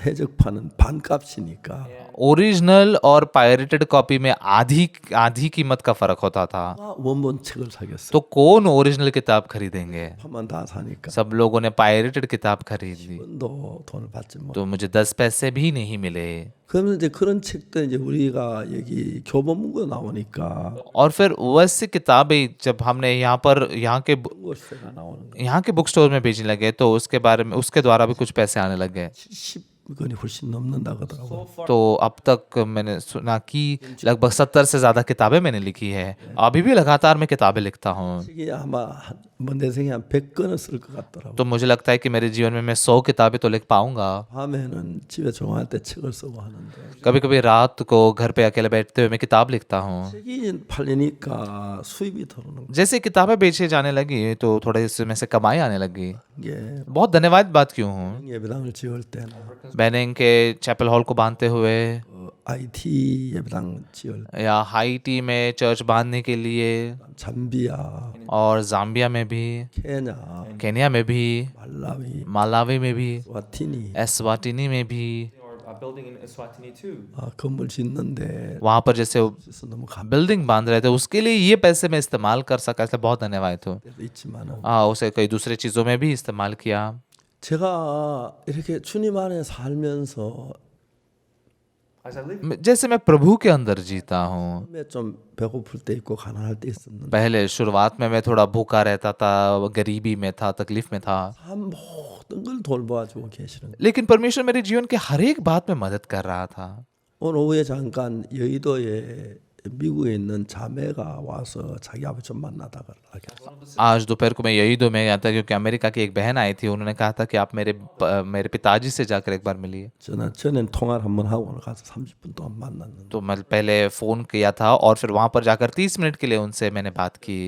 Speaker 1: 해적판은 반값이니까
Speaker 2: ओरिजिनल और पायरेटेड कॉपी में आधी कीमत का फर्क होता था।
Speaker 1: 원본 책을 사겠어.
Speaker 2: तो कौन ओरिजिनल किताब खरीदेंगे?
Speaker 1: 판만 다 사니까
Speaker 2: सब लोगों ने पायरेटेड किताब खरीदी,
Speaker 1: 도 돈을 받지 못.
Speaker 2: तो मुझे 10 पैसे भी नहीं मिले।
Speaker 1: 그러면 이제 그런 책들 이제 우리가 여기 교보문고 나오니까
Speaker 2: और फिर वैसी किताबें जब हमने यहाँ
Speaker 1: 월세가 나오는 거.
Speaker 2: के बुक स्टोर में भेजने लगे तो उसके बारे में उसके द्वारा भी कुछ पैसे आने लग गए।
Speaker 1: 70건이 훨씬 넘는다 그러더라고.
Speaker 2: तो अब तक मैंने सुना कि लगभग 70 से ज़्यादा किताबें मैंने लिखी है। अभी भी लगातार मैं किताबें लिखता हूँ।
Speaker 1: 책이 아마 내 생에 한 100건은 쓸 것 같더라고.
Speaker 2: तो मुझे लगता है कि मेरे जीवन में मैं 100 किताबें तो लिख पाऊंगा।
Speaker 1: 밤에는 집에 조용할 때 책을 쓰고 하는데
Speaker 2: कभी कभी रात को घर पे अकेले बैठते हुए मैं किताब लिखता हूँ।
Speaker 1: 책이 팔리니까 수입이 들어오는 거.
Speaker 2: जैसे किताबें बेचे जाने लगी तो थोड़े इसमें से कमाई आने लगी।
Speaker 1: 이게
Speaker 2: बहुत धन्यवाद बात क्यों हूँ।
Speaker 1: 예배당을 지을 때나
Speaker 2: मैंने इनके चैपल हॉल को बांधते हुए
Speaker 1: IT 예배당 지을
Speaker 2: या हाईटी में चर्च बांधने के लिए
Speaker 1: 잠비아,
Speaker 2: और जाम्बिया में भी,
Speaker 1: 케냐,
Speaker 2: केनिया में भी,
Speaker 1: 말라위,
Speaker 2: मालावी में भी,
Speaker 1: 와티니
Speaker 2: एस्वाटिनी में भी,
Speaker 3: Or a building in Eswatini too.
Speaker 1: 건물 짓는데
Speaker 2: वहाँ पर जैसे
Speaker 1: 그래서 너무
Speaker 2: बिल्डिंग बांध रहे थे उसके लिए ये पैसे मैं इस्तेमाल कर सका, इसलिए बहुत धन्यवाद हो।
Speaker 1: 감사도 있지만은
Speaker 2: उसे कई दूसरे चीज़ों में भी इस्तेमाल किया।
Speaker 1: 제가 이렇게 주님 안에 살면서
Speaker 3: As I live
Speaker 2: जैसे मैं प्रभु के अंदर जीता हूँ।
Speaker 1: 처음에 좀 배고플 때 있고 가난할 때 있었는데
Speaker 2: पहले शुरुआत में मैं थोड़ा भूखा रहता था, गरीबी में था, तकलीफ में था,
Speaker 1: 참 모든 걸 돌봐주고 계시는 거예요.
Speaker 2: लेकिन परमेश्वर मेरे जीवन के हर एक बात में मदद कर रहा था।
Speaker 1: 오늘 오후에 잠깐 여의도에 미국에 있는 자매가 와서 자기 아버지 좀 만나다 그러더라고요.
Speaker 2: आज दोपहर को मैं यही दो में गया था क्योंकि अमेरिका की एक बहन आई थी, उन्होंने कहा था कि आप मेरे पिताजी से जाकर एक बार मिलिए।
Speaker 1: 저는 통화를 한번 하고 오늘 가서 30분 동안 만났는데
Speaker 2: तो मैं पहले फ़ोन किया था और फिर वहाँ पर जाकर 30 मिनट के लिए उनसे मैंने बात की।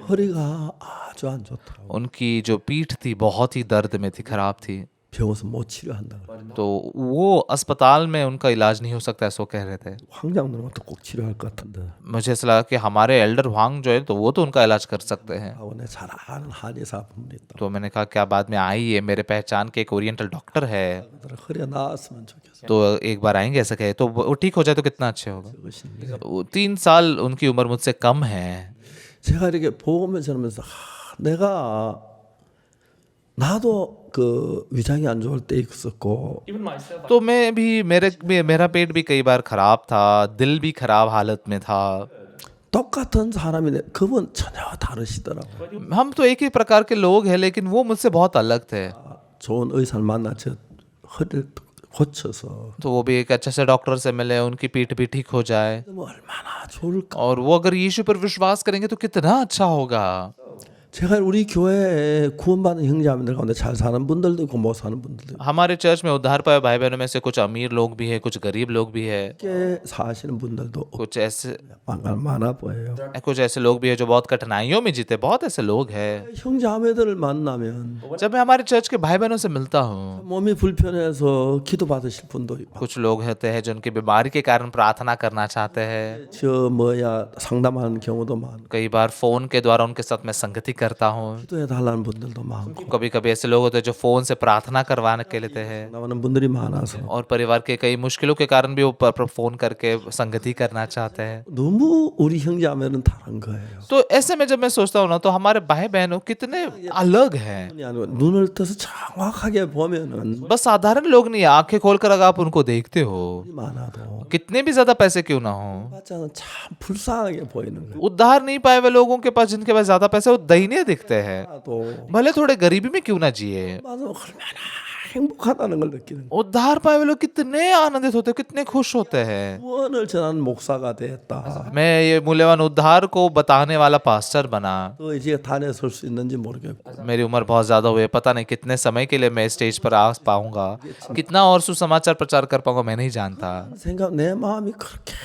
Speaker 1: 허리가 아주 안 좋더라고.
Speaker 2: उनकी जो पीठ थी बहुत ही दर्द में थी, खराब थी।
Speaker 1: 병원에서 못 치료한다 그래.
Speaker 2: तो वो अस्पताल में उनका इलाज नहीं हो सकता, ऐसा वो कह रहे थे।
Speaker 1: 황장들한테 꼭 치료할 것 같은데
Speaker 2: मुझे ऐसा लगा कि हमारे एल्डर वांग जो है तो वो तो उनका इलाज कर सकते हैं।
Speaker 1: 하고 내 잘 아는 한의사 분이 있다.
Speaker 2: तो मैंने कहा क्या बाद में आइए, मेरे पहचान के एक ओरिएंटल डॉक्टर है,
Speaker 1: 그들은 허리가 나았으면 좋겠어.
Speaker 2: तो एक बार आएंगे ऐसा कहे, तो वो ठीक हो जाए तो कितना अच्छा होगा।
Speaker 1: 그것인데
Speaker 2: 3 साल उनकी उम्र मुझसे कम है।
Speaker 1: 제가 이렇게 보면 저러면서 내가 나도 그 위장이 안 좋을 때 있었고
Speaker 3: even myself.
Speaker 2: तो मैं भी मेरा पेट भी कई बार खराब था, दिल भी खराब हालत में था।
Speaker 1: 똑같은 사람인데 그분 전혀 다르시더라고요.
Speaker 2: हम तो एक ही प्रकार के लोग हैं लेकिन वो मुझसे बहुत अलग थे।
Speaker 1: 좋은 의사를 만나 저 허리를 고쳐서
Speaker 2: तो वो भी एक अच्छे से डॉक्टर से मिले, उनकी पीठ भी ठीक हो जाए,
Speaker 1: 얼마나 좋을까.
Speaker 2: और वो अगर यीशु पर विश्वास करेंगे तो कितना अच्छा होगा।
Speaker 1: 제가 우리 교회에 구원받은 형제자매들 가운데 잘 사는 분들도 있고 못 사는 분들도 있고
Speaker 2: हमारे चर्च में उद्धार पाए भाई बहनों में से कुछ अमीर लोग भी है, कुछ गरीब लोग भी है,
Speaker 1: 쉽게 사시는 분들도
Speaker 2: कुछ ऐसे
Speaker 1: 많아 보여요.
Speaker 2: लोग भी है जो बहुत कठिनाइयों में जीते, बहुत ऐसे लोग हैं।
Speaker 1: 형제자매들을 만나면
Speaker 2: जब मैं हमारे चर्च के भाई बहनों से मिलता हूँ,
Speaker 1: 몸이 불편해서 기도 받으실 분도 있고
Speaker 2: कुछ लोग होते हैं जो उनकी बीमारी के कारण प्रार्थना करना चाहते हैं।
Speaker 1: 저 뭐야 상담하는 경우도 많고
Speaker 2: कई बार फोन के द्वारा उनके साथ मैं संगति करता हूँ।
Speaker 1: 기도해 달라는 분들도 많고
Speaker 2: कभी कभी ऐसे लोग होते हैं जो फोन से प्रार्थना करवाने के लेते हैं,
Speaker 1: 나오는 분들이 많아서
Speaker 2: और परिवार के कई मुश्किलों के कारण भी वो फोन करके संगति करना चाहते हैं।
Speaker 1: 너무 우리 형제자매는 다른 거예요.
Speaker 2: तो ऐसे में जब मैं सोचता हूँ ना, तो हमारे भाई बहनों कितने अलग हैं।
Speaker 1: 아니, 눈을 떠서 정확하게 보면은
Speaker 2: बस साधारण लोग नहीं, आंखें खोलकर अगर आप उनको देखते हो,
Speaker 1: 많아도
Speaker 2: कितने भी ज्यादा पैसे क्यों ना हो,
Speaker 1: 맞자는 참 불쌍하게 보이는 거예요.
Speaker 2: उद्धार नहीं पाए हुए लोगों के पास, जिनके पास ज्यादा पैसे, वो दयनीय दिखते हैं,
Speaker 1: 또
Speaker 2: भले थोड़े गरीबी में क्यों ना जिए।
Speaker 1: 맞아 얼마나 행복하다는 걸 느끼는 거예요.
Speaker 2: उद्धार पाए हुए लोग कितने आनंदित होते हैं, कितने खुश होते हैं।
Speaker 1: 구원을 전하는 목사가 됐다.
Speaker 2: मैं ये मूल्यवान उद्धार को बताने वाला पास्टर बना।
Speaker 1: 또 이제 단에 설 수 있는지 모르겠고
Speaker 2: मेरी उम्र बहुत ज्यादा हुई है, पता नहीं कितने समय के लिए मैं स्टेज पर आ पाऊंगा, कितना और सुसमाचार प्रचार कर पाऊंगा मैं नहीं जानता।
Speaker 1: 생각 내 마음이 그렇게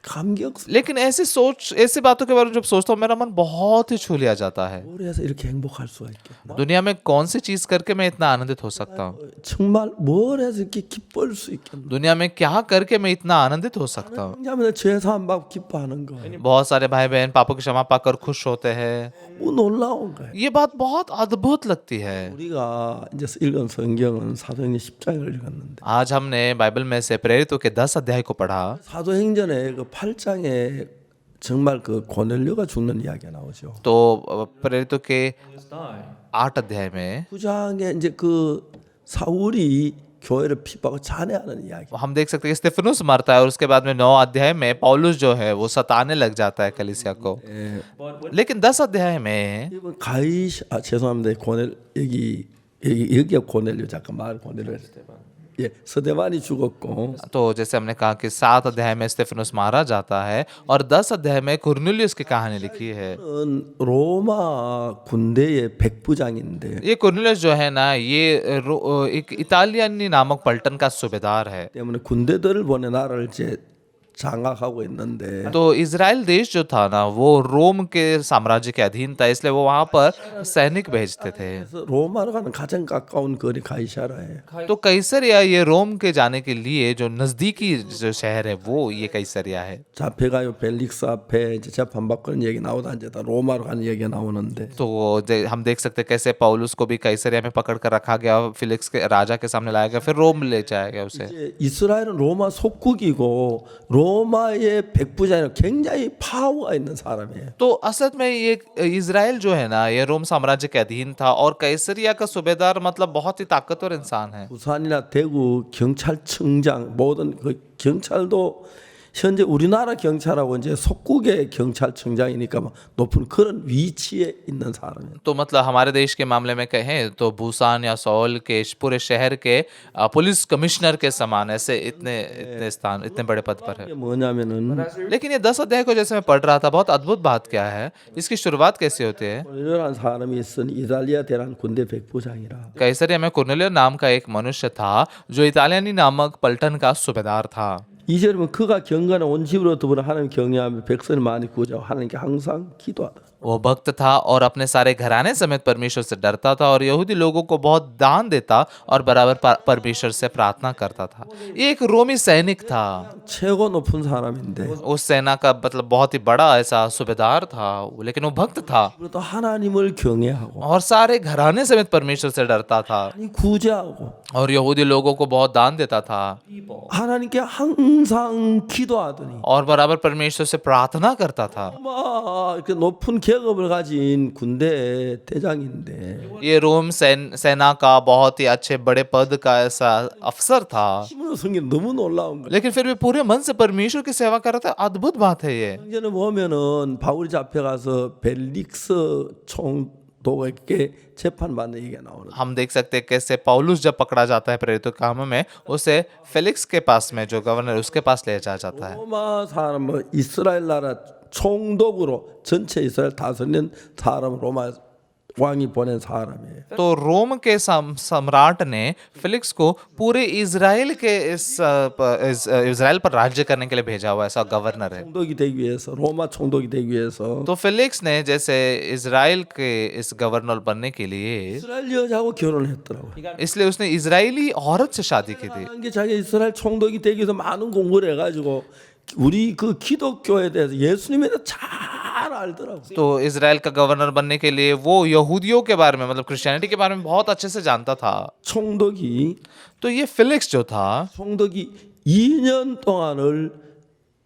Speaker 1: 감격스러워.
Speaker 2: लेकिन ऐसी बातों के बारे में जब सोचता हूँ, मेरा मन बहुत ही छू लिया जाता है।
Speaker 1: 뭘 해서 이렇게 행복할 수가 있겠나?
Speaker 2: दुनिया में कौन सी चीज करके मैं इतना आनंदित हो सकता हूँ?
Speaker 1: 정말 뭘 해서 이렇게 기뻐할 수 있겠나?
Speaker 2: दुनिया में क्या करके मैं इतना आनंदित हो सकता हूँ?
Speaker 1: 형제자매들 죄 사함 받고 기뻐하는 거.
Speaker 2: बहुत सारे भाई बहन पापों की क्षमा पाकर खुश होते हैं।
Speaker 1: 뭐 놀라운 거예요.
Speaker 2: ये बात बहुत अद्भुत लगती है।
Speaker 1: 우리가 이제 읽은 성경은 사도행전 10장을 읽었는데
Speaker 2: आज हमने बाइबल में से प्रेरितों के 10 अध्याय को पढ़ा।
Speaker 1: 사도행전의 그 8장에 정말 그 고넬료가 죽는 이야기가 나오죠.
Speaker 2: तो प्रेरितों के
Speaker 3: Die.
Speaker 2: 8 अध्याय में
Speaker 1: 9장에 이제 그 사울이 교회를 핍박하고 잔해하는 이야기.
Speaker 2: हम देख सकते हैं कि स्टेफनुस मरता है, और उसके बाद में 9 अध्याय में पौलुस जो है वो सताने लग जाता है कलीसिया को। लेकिन 10 अध्याय में
Speaker 1: 이번 죄송합니다. 여기가 고넬료 잠깐 말 고넬료. 예, 스데반이 죽었고
Speaker 2: तो जैसे हमने कहा कि 7 अध्याय में स्टेफनुस मारा जाता है, और 10 अध्याय में कुर्नेलियुस की कहानी लिखी है।
Speaker 1: 로마 군대의 백부장인데
Speaker 2: ये कुर्नेलियुस जो है ना, ये एक इतालियानी नामक पलटन का सूबेदार है।
Speaker 1: 때문에 군대들을 보내 나라를 이제 장악하고 있는데
Speaker 2: तो इजराइल देश जो था ना, वो रोम के साम्राज्य के अधीन था, इसलिए वो वहां पर सैनिक भेजते थे।
Speaker 1: 그래서 로마로 가는 가장 가까운 거리 가이사라예요.
Speaker 2: तो कैसरिया, ये रोम के जाने के लिए जो नजदीकी जो शहर है, वो ये कैसरिया है।
Speaker 1: 잡혀가요 벨릭스 앞에 이제 재판받고 얘기 나오다 이제 다 로마로 가는 얘기가 나오는데
Speaker 2: तो हम देख सकते हैं कैसे पौलुस को भी कैसरिया में पकड़ कर रखा गया, फिलिक्स के राजा के सामने लाया गया, फिर रोम ले जाया गया उसे।
Speaker 1: 이제 이스라엘은 로마 속국이고 로마의 백부장이 굉장히 파워가 있는 사람이에요.
Speaker 2: तो असल में ये इजराइल जो है ना, ये रोम साम्राज्य के अधीन था, और कैसरिया का सूबेदार मतलब बहुत ही ताकतवर इंसान है।
Speaker 1: 부산이나 대구 경찰청장 모든 그 경찰도 현재 우리나라 경찰하고 이제 속국의 경찰청장이니까 막 높은 그런 위치에 있는 사람이에요.
Speaker 2: तो मतलब हमारे देश के मामले में कहें तो बुसान या सौल के पूरे शहर के पुलिस कमिश्नर के समान ऐसे इतने बड़े पद पर है।
Speaker 1: 이게 뭐냐면은
Speaker 2: लेकिन ये 10 अध्याय को जैसे मैं पढ़ रहा था, बहुत अद्भुत बात क्या है, इसकी शुरुआत कैसे होती है?
Speaker 1: 이러한 사람이 있으니 이탈리아 대란 군대 백부장이라
Speaker 2: कैसरिया में कुर्नेलियो नाम का एक मनुष्य था, जो इतालियानी नामक पलटन का सूबेदार था।
Speaker 1: 2절이면 그가 경건한 온 집으로 더불어 하나님 경외하며 백성을 많이 구하자고 하나님께 항상 기도하다.
Speaker 2: वो भक्त था और अपने सारे घराने समेत परमेश्वर से डरता था, और यहूदी लोगों को बहुत दान देता और बराबर परमेश्वर से प्रार्थना करता था। ये एक रोमी सैनिक था,
Speaker 1: 최고 높은 사람인데
Speaker 2: उस सेना का मतलब बहुत ही बड़ा ऐसा सूबेदार था, लेकिन वो भक्त था
Speaker 1: 또 하나님을 경외하고
Speaker 2: और सारे घराने समेत परमेश्वर से डरता था,
Speaker 1: 하나님 구제하고
Speaker 2: और यहूदी लोगों को बहुत दान देता था,
Speaker 1: 하나님께 항상 기도하더니
Speaker 2: और बराबर परमेश्वर से प्रार्थना करता था।
Speaker 1: 막 이렇게 높은 계급을 가진 군대 대장인데
Speaker 2: ये रोम सेना का बहुत ही अच्छे बड़े पद का ऐसा अफसर था,
Speaker 1: 힘으로 섬기는 너무 놀라운 거예요.
Speaker 2: लेकिन फिर भी पूरे मन से परमेश्वर की सेवा कर रहा था। अद्भुत बात है ये।
Speaker 1: 성경에 보면은 바울이 잡혀가서 벨릭스 총독에게 재판받는 얘기가 나오는.
Speaker 2: हम देख सकते हैं कैसे पौलुस जब पकड़ा जाता है प्रेरितों के काम में, उसे फेलिक्स के पास में, जो गवर्नर उसके पास ले जाया जाता है।
Speaker 1: 로마 사람은 이스라엘 나라 총독으로 전체 이스라엘 다스리는 사람 로마 왕이 보낸 사람이에요.
Speaker 2: तो रोम के सम्राट ने फिलिक्स को पूरे इजराइल के इजराइल पर राज्य करने के लिए भेजा हुआ ऐसा गवर्नर है।
Speaker 1: 총독이 되기 위해서 로마 총독이 되기 위해서
Speaker 2: तो फिलिक्स ने जैसे इजराइल के इस गवर्नर बनने के लिए
Speaker 1: 이스라엘 여자하고 결혼했더라고요.
Speaker 2: इसलिए उसने इजरायली औरत से शादी की थी।
Speaker 1: 한 게 자기 이스라엘 총독이 되기 위해서 많은 공부를 해가지고 우리 그 기독교에 대해서 예수님에 대해서 잘 알더라고요.
Speaker 2: तो इजराइल का गवर्नर बनने के लिए वो यहूदियों के बारे में मतलब क्रिश्चियनिटी के बारे में बहुत अच्छे से जानता था।
Speaker 1: 총독이
Speaker 2: तो ये फिलिक्स जो था
Speaker 1: 총독이 2년 동안을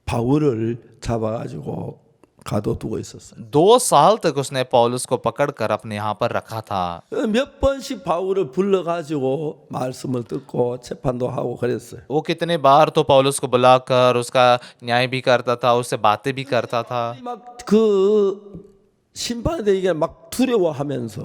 Speaker 1: 바울을 잡아가지고 가둬두고 있었어요.
Speaker 2: 2 साल तक उसने पौलुस को पकड़कर अपने यहाँ पर रखा था।
Speaker 1: 몇 번씩 바울을 불러가지고 말씀을 듣고 재판도 하고 그랬어요.
Speaker 2: वो कितने बार तो पौलुस को बुलाकर उसका न्याय भी करता था, उससे बातें भी करता था।
Speaker 1: 막그 심판에 대해 막 두려워하면서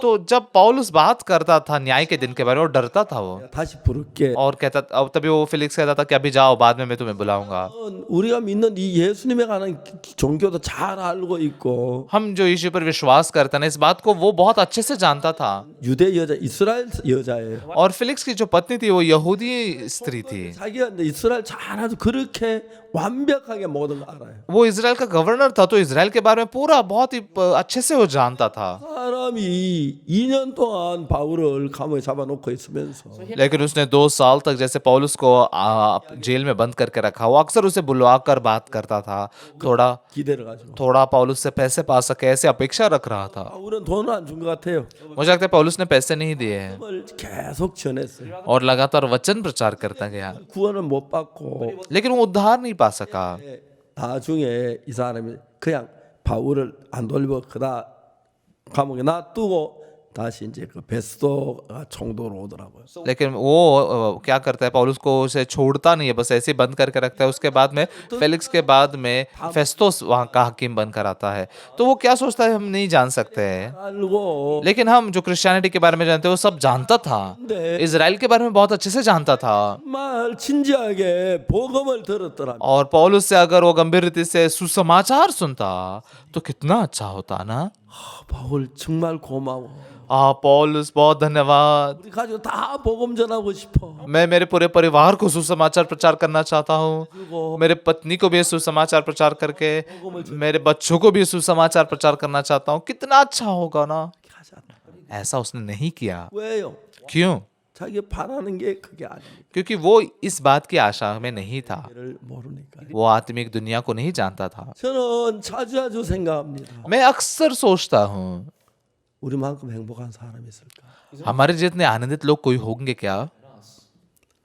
Speaker 2: तो जब पौलुस बात करता था न्याय के दिन के बारे में वो डरता था वो,
Speaker 1: 다시 부를게.
Speaker 2: और कहता अब तभी वो फिलिक्स कहता था कि अभी जाओ, बाद में मैं तुम्हें बुलाऊंगा।
Speaker 1: 우리가 믿는 이 예수님에 관한 종교도 잘 알고 있고
Speaker 2: हम जो यीशु पर विश्वास करते हैं ना, इस बात को वो बहुत अच्छे से जानता था।
Speaker 1: 유대 여자 이스라엘 여자예요.
Speaker 2: और फिलिक्स की जो पत्नी थी वो यहूदी स्त्री थी।
Speaker 1: 자기가 이제 이스라엘 잘 알아서 그렇게 완벽하게 모든 거 알아요.
Speaker 2: वो इजराइल का गवर्नर था तो इजराइल के बारे में पूरा बहुत ही अच्छे से वो जानता था।
Speaker 1: 사람이 2년 동안 바울을 감옥에 잡아놓고 있으면서
Speaker 2: लेकिन उसने 2 साल तक जैसे पौलुस को जेल में बंद करके रखा, वो अक्सर उसे बुलवाकर बात करता था।
Speaker 1: 기대를 가지고
Speaker 2: थोड़ा पौलुस से पैसे पा सके ऐसे अपेक्षा रख रहा था।
Speaker 1: 바울은 돈을 안 준 것 같아요.
Speaker 2: मुझे लगता है पौलुस ने पैसे नहीं दिए हैं
Speaker 1: 을 계속 전했어요.
Speaker 2: और लगातार वचन प्रचार करता गया,
Speaker 1: 구원을 못 받고
Speaker 2: लेकिन वो उद्धार नहीं पा सका।
Speaker 1: 나중에 이 사람이 그냥 바울을 안 돌리고 그다 감옥에 놔두고 다시 이제 그 베스도가 총독으로 오더라고요.
Speaker 2: लेकिन वो क्या करता है, पौलुस को उसे छोड़ता नहीं है, बस ऐसे ही बंद करके रखता है। उसके बाद में फेलिक्स के बाद में फेस्तोस वहाँ का हकीम बनकर आता है। तो वो क्या सोचता है हम नहीं जान सकते हैं,
Speaker 1: 알고
Speaker 2: लेकिन हम जो क्रिश्चियनिटी के बारे में जानते हैं वो सब जानता था। इजराइल के बारे में बहुत अच्छे से जानता था।
Speaker 1: 정말 진지하게 복음을 들었더라.
Speaker 2: और पौलुस से अगर वो गंभीर रीति से सुसमाचार सुनता तो कितना अच्छा होता ना।
Speaker 1: 바울 정말 고마워.
Speaker 2: पौलुस बहुत धन्यवाद,
Speaker 1: 우리 가지고 다 복음 전하고 싶어.
Speaker 2: मैं मेरे पूरे परिवार को सुसमाचार प्रचार करना चाहता हूँ। मेरे पत्नी को भी सुसमाचार प्रचार करके मेरे बच्चों को भी सुसमाचार प्रचार करना चाहता हूँ। कितना अच्छा होगा ना।
Speaker 1: 하지 않아.
Speaker 2: ऐसा उसने नहीं किया।
Speaker 1: 왜요?
Speaker 2: क्यों?
Speaker 1: 자기 바라는 게 그게 아니니까.
Speaker 2: क्योंकि वो इस बात की आशा में नहीं था।
Speaker 1: 를 모르니까.
Speaker 2: वो आत्मिक दुनिया को नहीं जानता था।
Speaker 1: 저는 자주 생각합니다.
Speaker 2: मैं अक्सर सोचता हूँ
Speaker 1: 우리만큼 행복한 사람이 있을까?
Speaker 2: हमारे जितने आनंदित लोग कोई होंगे क्या?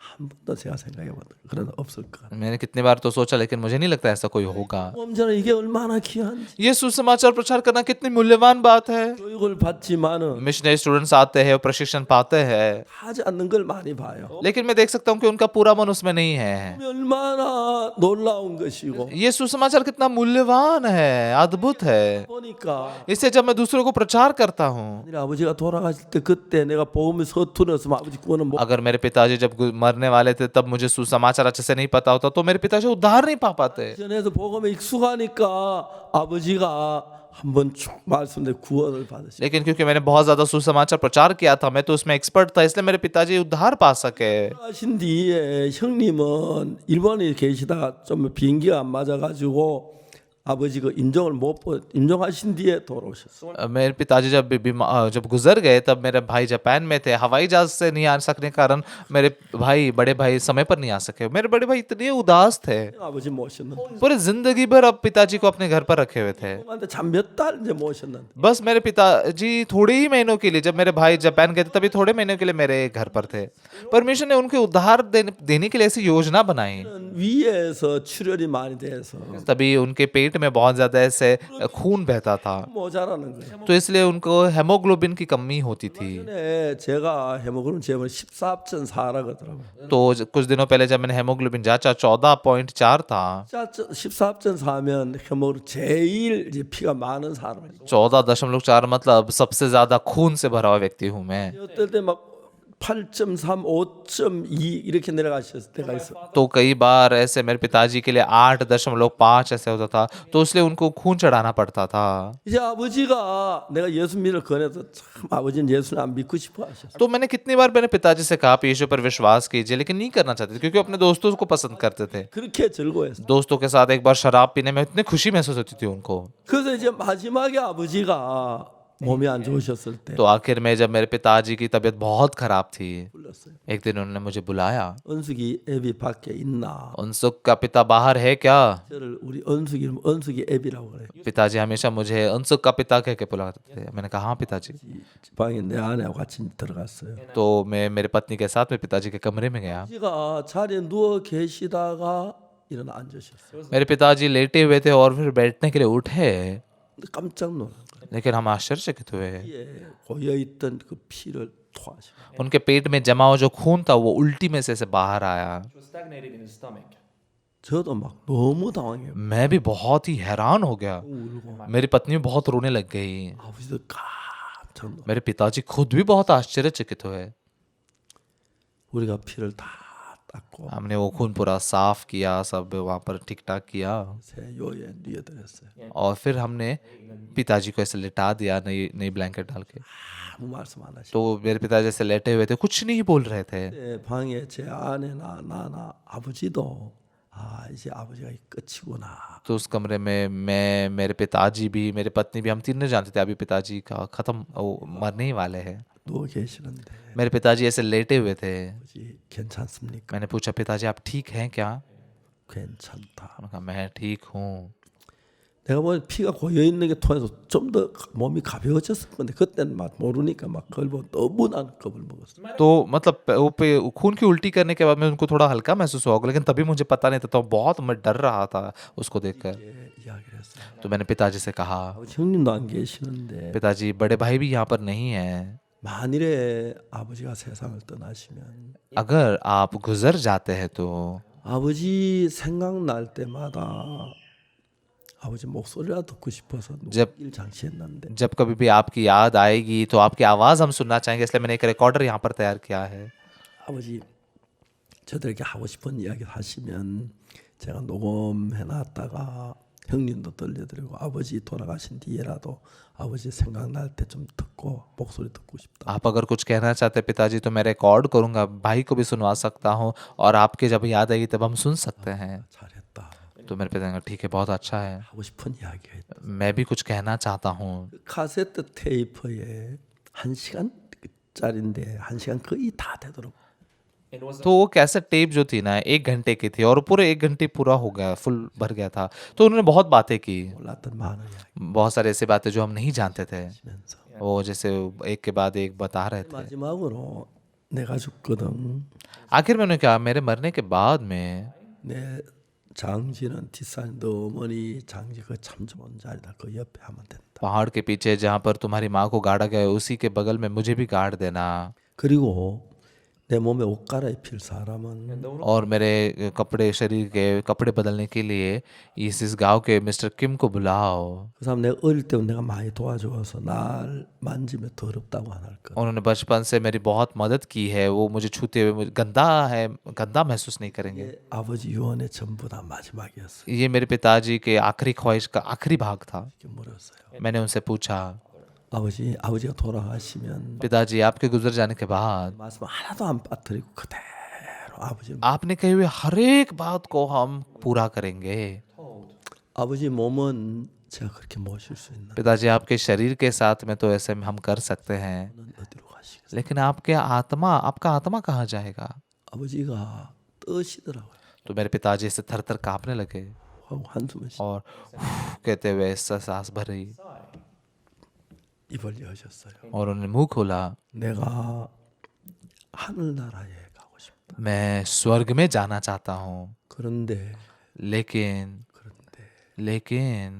Speaker 1: 한 번도 제가 생각해본 그런 없을 것 같아요.
Speaker 2: मैंने कितने बार तो सोचा, लेकिन मुझे नहीं लगता ऐसा कोई होगा।
Speaker 1: 저는 이게 얼마나 귀한지.
Speaker 2: ये सुसमाचार प्रचार करना कितनी मूल्यवान बात है।
Speaker 1: 교육을 받지만은
Speaker 2: मिशनरी स्टूडेंट्स आते हैं, प्रशिक्षण पाते हैं,
Speaker 1: 하지 않는 걸 많이 봐요.
Speaker 2: लेकिन मैं देख सकता हूँ कि उनका पूरा मन उसमें नहीं है।
Speaker 1: 얼마나 놀라운 것이고
Speaker 2: ये सुसमाचार कितना मूल्यवान है, अद्भुत है।
Speaker 1: 보니까
Speaker 2: इससे जब मैं दूसरों को प्रचार करता हूँ,
Speaker 1: 우리 아버지가 돌아가실 때 그때 내가 복음이 서투르었으면 아버지 구원은 못.
Speaker 2: अगर मेरे पिताजी जब मरने वाले थे तब मुझे सुसमाचार अच्छे से नहीं पता होता तो मेरे पिताजी उद्धार नहीं पा पाते।
Speaker 1: 전에서 복음에 익숙하니까 아버지가 한번 쭉 말씀대 구원을 받으시고
Speaker 2: लेकिन क्योंकि मैंने बहुत ज्यादा सुसमाचार प्रचार किया था, मैं तो उसमें एक्सपर्ट था, इसलिए मेरे पिताजी उद्धार पा सके।
Speaker 1: 하신 뒤에 형님은 일본에 계시다가 좀 비행기가 안 맞아가지고 아버지 그 인정하신 뒤에 돌아오셨어요.
Speaker 2: मेरे पिताजी जब गुजर गए तब मेरे भाई जापान में थे। हवाई जहाज से नहीं आ सकने के कारण मेरे बड़े भाई समय पर नहीं आ सके। मेरे बड़े भाई इतने उदास थे,
Speaker 1: 아버지 모셨는데
Speaker 2: पूरे जिंदगी भर अब पिताजी को अपने घर पर रखे हुए थे।
Speaker 1: 잠몇 달 이제 모셨는데
Speaker 2: बस मेरे पिताजी थोड़े ही महीनों के लिए, जब मेरे भाई जापान गए थे तभी थोड़े महीनों के लिए मेरे घर पर थे। परमेश्वर ने उनके उद्धार देने के लिए ऐसी योजना बनाई,
Speaker 1: 위에서 출혈이 많이 돼서
Speaker 2: तभी उनके पेट में बहुत ज्यादा ऐसे खून बहता था,
Speaker 1: 모자라는 거예요.
Speaker 2: तो इसलिए उनको हेमोग्लोबिन की कमी होती थी।
Speaker 1: 전에 제가 헤모글로빈 재면 14.4라 그러더라고요.
Speaker 2: तो कुछ दिनों पहले जब मैंने हेमोग्लोबिन जांचा 14.4 था।
Speaker 1: 14.4면 헤모글로빈 제일 이제 피가 많은 사람이죠.
Speaker 2: 14.4 मतलब सबसे ज्यादा खून से भरा हुआ व्यक्ति हूँ मैं।
Speaker 1: 어떨 때 막 8.3, 5.2 이렇게 내려가셨을 때가 있어.
Speaker 2: तो कई बार ऐसे मेरे पिताजी के लिए 8.5 ऐसे होता था, तो इसलिए उनको खून चढ़ाना पड़ता था।
Speaker 1: 이제 아버지가 내가 예수 믿을 권해도 참 아버지는 예수를 안 믿고 싶어 하셨어.
Speaker 2: तो मैंने कितनी बार मेरे पिताजी से कहा आप यीशु पर विश्वास कीजिए, लेकिन नहीं करना चाहते थे क्योंकि वो अपने दोस्तों को पसंद करते थे।
Speaker 1: 그렇게 즐거워했어.
Speaker 2: दोस्तों के साथ एक बार शराब पीने में इतनी खुशी महसूस होती थी उनको।
Speaker 1: 그래서 이제 마지막에 아버지가 몸이 안 좋으셨을 때
Speaker 2: तो आखिर में जब मेरे पिताजी की तबीयत बहुत खराब थी,
Speaker 1: 불렀어요.
Speaker 2: एक दिन उन्होंने मुझे बुलाया।
Speaker 1: 은숙이 애비 밖에 있나?
Speaker 2: उनसुक का पिता बाहर है क्या?
Speaker 1: 저를 우리 은숙이 이름 은숙이 애비라고 그래.
Speaker 2: पिताजी हमेशा मुझे उनसुक का पिता कह के बुलाते थे। मैंने कहा हाँ पिताजी।
Speaker 1: 방에 내 아내하고 같이 들어갔어요.
Speaker 2: तो मैं मेरे पत्नी के साथ में पिताजी के कमरे में गया।
Speaker 1: 아버지가 자리에 누워 계시다가 일어나 앉으셨어요.
Speaker 2: मेरे पिताजी लेटे हुए थे और फिर बैठने के लिए उठे,
Speaker 1: 근데 깜짝 놀란 거예요.
Speaker 2: लेकिन हम आश्चर्यचकित हुए।
Speaker 1: 피에 고여 있던 그 피를 토하시고
Speaker 2: उनके पेट में जमा हुआ जो खून था वो उल्टी में से बाहर आया।
Speaker 3: It was stagnating in his stomach.
Speaker 1: 저도 막 너무 당황해요.
Speaker 2: मैं भी बहुत ही हैरान हो गया।
Speaker 1: 울고
Speaker 2: मेरी पत्नी भी बहुत रोने लग गई।
Speaker 1: 아버지도 깜짝 놀라.
Speaker 2: मेरे पिताजी खुद भी बहुत आश्चर्यचकित हुए।
Speaker 1: 우리가 피를 다 닦고
Speaker 2: हमने वो खून पूरा साफ किया, सब वहाँ पर ठीक ठाक किया,
Speaker 1: 새 요에 뉘어드렸어요.
Speaker 2: और फिर हमने पिताजी को ऐसे लिटा दिया नई नई ब्लैंकेट डाल के।
Speaker 1: 아무 말씀 안 하시고
Speaker 2: तो मेरे पिताजी ऐसे लेटे हुए थे, कुछ नहीं बोल रहे थे।
Speaker 1: 방에 제 아내나 나나 아버지도 아 이제 아버지가 끝이구나.
Speaker 2: तो उस कमरे में मैं, मेरे पिताजी भी, मेरे पत्नी भी, हम तीनों जानते थे अभी पिताजी का खत्म, वो मरने ही वाले हैं।
Speaker 1: 누워 계시는데
Speaker 2: मेरे पिताजी ऐसे लेटे हुए थे।
Speaker 1: 아버지 괜찮습니까?
Speaker 2: मैंने पूछा पिताजी आप ठीक हैं क्या?
Speaker 1: 괜찮다.
Speaker 2: उन्होंने कहा मैं ठीक हूँ।
Speaker 1: 내가 보니 피가 고여 있는 게 통해서 좀 더 몸이 가벼워졌을 건데 그때는 막 모르니까 막 그걸 보고 너무 난 겁을 먹었어.
Speaker 2: तो मतलब खून की उल्टी करने के बाद में उनको थोड़ा हल्का महसूस हुआ होगा, लेकिन तभी मुझे पता नहीं था, तो बहुत मैं डर रहा था उसको देखकर।
Speaker 1: 이야기를 했어요.
Speaker 2: तो मैंने पिताजी से कहा
Speaker 1: 아버지 형님도 안 계시는데
Speaker 2: पिताजी बड़े भाई भी यहाँ पर नहीं हैं,
Speaker 1: 만일에 아버지가 세상을 떠나시면
Speaker 2: अगर आप गुजर जाते हैं तो
Speaker 1: 아버지 생각날 때마다 아버지 목소리라도 듣고 싶어서
Speaker 2: जब-
Speaker 1: 일 장치했는데
Speaker 2: जब कभी भी आपकी याद आएगी तो आपकी आवाज़ हम सुनना चाहेंगे, इसलिए मैंने एक रिकॉर्डर यहाँ पर तैयार किया है।
Speaker 1: 아버지 저들에게 하고 싶은 이야기 하시면 제가 녹음해놨다가 형님도 들려드리고 아버지 돌아가신 뒤에라도 아버지 생각날 때 좀 듣고 목소리 듣고 싶다.
Speaker 2: आप अगर कुछ कहना चाहते हैं पिताजी तो मैं रिकॉर्ड करूँगा, भाई को भी सुनवा सकता हूँ, और आपके जब याद आएगी तब हम सुन सकते हैं।
Speaker 1: 잘했다.
Speaker 2: तो मेरे पिता ने कहा ठीक है, बहुत अच्छा है,
Speaker 1: 하고 싶은 이야기가 있다.
Speaker 2: मैं भी कुछ कहना चाहता हूँ।
Speaker 1: 카세트 테이프에 1시간짜리인데 1시간 거의 다 되도록
Speaker 3: It was
Speaker 2: तो वो कैसेट टेप जो थी ना 1 घंटे की थी, और पूरे 1 घंटे पूरा हो गया, फुल भर गया था। तो उन्होंने बहुत बातें की,
Speaker 1: 몰랐던 많은 이야기
Speaker 2: बहुत सारे ऐसी बातें जो हम नहीं जानते थे,
Speaker 1: 하면서
Speaker 2: वो जैसे एक के बाद एक बता रहे थे।
Speaker 1: 마지막으로 내가 죽거든
Speaker 2: आखिर में उन्होंने कहा मेरे मरने के बाद में
Speaker 1: 내 장지는 뒷산 너 어머니 장지 그 참 좋은 자리다 그 옆에 하면 된다.
Speaker 2: पहाड़ के पीछे जहाँ पर तुम्हारी माँ को गाड़ा गया है, उसी के बगल में मुझे भी गाड़ देना,
Speaker 1: 그리고 내 몸에 옷 갈아입힐 사람은
Speaker 2: और मेरे कपड़े, शरीर के कपड़े बदलने के लिए इस गांव के मिस्टर किम को बुलाओ।
Speaker 1: 그 사람 내가 어릴 때 내가 많이 도와줘서 날 만지면 더럽다고 안 할 거야.
Speaker 2: उन्होंने बचपन से मेरी बहुत मदद की है, वो मुझे छूते हुए मुझे गंदा है, गंदा महसूस नहीं करेंगे।
Speaker 1: 이게 아버지 유언의 전부 다 마지막이었어요.
Speaker 2: ये मेरे पिताजी के आखिरी ख्वाहिश का आखिरी भाग था।
Speaker 1: 이렇게 물었어요.
Speaker 2: मैंने उनसे पूछा
Speaker 1: 아버지가 돌아가시면
Speaker 2: पिताजी आपके गुजर जाने के बाद
Speaker 1: 말씀 하나도 안 빠뜨리고 그대로 아버지
Speaker 2: आपने कहे हुए हर एक बात को हम पूरा करेंगे।
Speaker 1: 아버지 몸은 제가 그렇게 모실 수 있나?
Speaker 2: पिताजी आपके शरीर के साथ में तो ऐसे हम कर सकते हैं,
Speaker 1: 는 어디로 가시겠어요?
Speaker 2: लेकिन आपका आत्मा कहाँ जाएगा?
Speaker 1: 아버지가 떠시더라고요.
Speaker 2: तो मेरे पिताजी से थर थर कांपने लगे
Speaker 1: 하고 한숨을 쉬
Speaker 2: और कहते हुए सांस भरी,
Speaker 1: 입을 여셨어요.
Speaker 2: और उन्होंने मुंह खोला,
Speaker 1: 내가 하늘나라에 가고 싶다.
Speaker 2: मैं स्वर्ग में जाना चाहता हूँ,
Speaker 1: 그런데
Speaker 2: लेकिन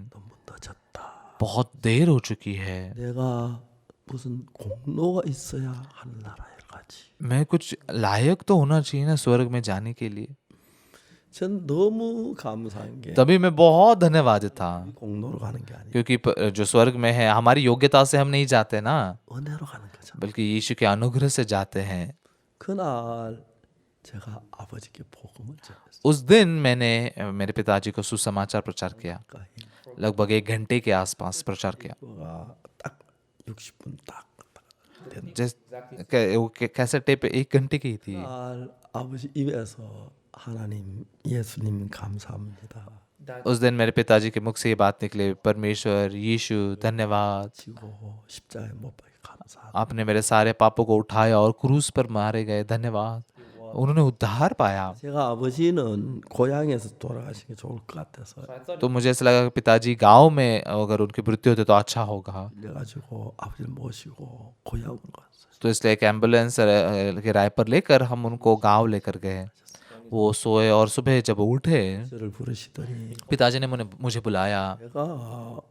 Speaker 1: 너무 늦었다.
Speaker 2: बहुत देर हो चुकी है।
Speaker 1: 내가 무슨 공로가 있어야 하늘나라에 가지.
Speaker 2: मैं कुछ लायक तो होना चाहिए ना स्वर्ग में जाने के लिए।
Speaker 1: 전 너무 감사한 게
Speaker 2: तभी मैं बहुत धन्यवादित था,
Speaker 1: 공로로 가는 게 아니에요.
Speaker 2: क्योंकि जो स्वर्ग में है हमारी योग्यता से हम नहीं जाते ना,
Speaker 1: 은혜로 가는 거죠.
Speaker 2: बल्कि यीशु के अनुग्रह से जाते हैं।
Speaker 1: 그날 제가 아버지께 복음을 전했어요.
Speaker 2: उस दिन मैंने मेरे पिताजी को सुसमाचार प्रचार किया, लगभग 1 घंटे के आसपास प्रचार किया।
Speaker 1: 그가 딱 60분 딱 됐는데
Speaker 2: वो कैसे टेप 1 घंटे की ही थी।
Speaker 1: 그날 아버지 입에서 하나님 예수님 감사합니다.
Speaker 2: उस दिन मेरे पिताजी के मुख से ये बात निकली, परमेश्वर यीशु धन्यवाद,
Speaker 1: 지고 십자가에 못 박혀 감사합니다.
Speaker 2: आपने मेरे सारे पापों को उठाया और क्रूस पर मारे गए, धन्यवाद। उन्होंने उद्धार पाया।
Speaker 1: 제가 아버지는 고향에서 돌아가신 게 좋을 것 같아서
Speaker 3: So I thought
Speaker 2: तो मुझे ऐसा लगा कि पिताजी गांव में अगर उनकी मृत्यु होती तो अच्छा होगा,
Speaker 1: 그래가지고 아버지를 모시고 고향으로 갔어요.
Speaker 2: तो इसलिए एक एम्बुलेंस किराए पर लेकर हम उनको गांव लेकर गए। वो सोए और सुबह जब वो उठे,
Speaker 1: 저를 부르시더니
Speaker 2: पिताजी ने मुझे बुलाया।
Speaker 1: 내가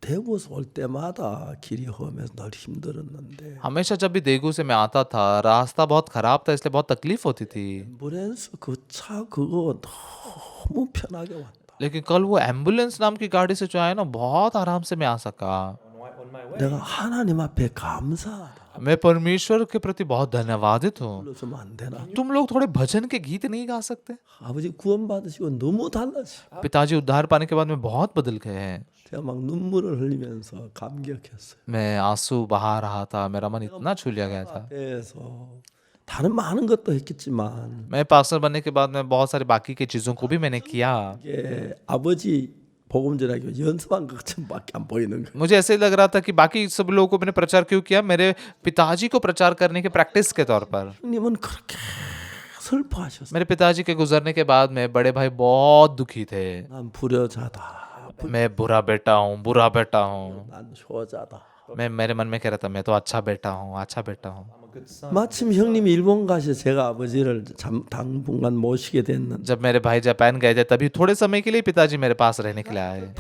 Speaker 1: 대구에서 올 때마다 길이 험해서 늘 힘들었는데
Speaker 2: हमेशा जब भी देगू से मैं आता था, रास्ता बहुत खराब था, इसलिए बहुत तकलीफ होती थी।
Speaker 1: 앰뷸런스 그 차 그거 너무 편하게 왔다.
Speaker 2: लेकिन कल वो एम्बुलेंस नाम की गाड़ी से जो आया ना, बहुत आराम से मैं आ सका।
Speaker 3: on my way,
Speaker 1: 내가 하나님 앞에 감사하다.
Speaker 2: मैं परमेश्वर के प्रति बहुत धन्यवादित हूँ।
Speaker 1: 불러주면 안 되나?
Speaker 2: तुम लोग थोड़े भजन के गीत नहीं गा सकते?
Speaker 1: 아버지 구원 받으시고 너무 달라지고
Speaker 2: पिताजी उद्धार पाने के बाद में बहुत बदल गए हैं।
Speaker 1: 제가 막 눈물을 흘리면서 감격했어요.
Speaker 2: मैं आंसू बहा रहा था, मेरा मन इतना छू लिया गया था।
Speaker 1: 앞에서 다른 많은 것도 했겠지만
Speaker 2: मैं पास्टर बनने के बाद में बहुत सारी बाकी की चीज़ों को भी मैंने किया।
Speaker 1: 이게 아버지 복음 전하기 연습한 것처럼밖에 안 보이는 거예요.
Speaker 2: मुझे ऐसे लग रहा था कि बाकी सब लोगों को मैंने प्रचार क्यों किया, मेरे पिताजी को प्रचार करने के प्रैक्टिस के तौर पर।
Speaker 1: 형님은 그렇게 슬퍼하셨어요.
Speaker 2: मेरे पिताजी के गुजरने के बाद में बड़े भाई बहुत दुखी थे।
Speaker 1: 난 불효자다.
Speaker 2: मैं बुरा बेटा हूँ, बुरा बेटा हूँ।
Speaker 1: 난 효자다.
Speaker 2: मैं मेरे मन में कह रहा था, मैं तो अच्छा बेटा हूँ, अच्छा बेटा हूँ।
Speaker 3: I'm a good son.
Speaker 1: 마침 형님이 일본 가셔 제가 아버지를 당분간 모시게 됐는데
Speaker 2: जब मेरे भाई जापान गए थे, तभी थोड़े समय के लिए पिताजी मेरे पास रहने के लिए आए।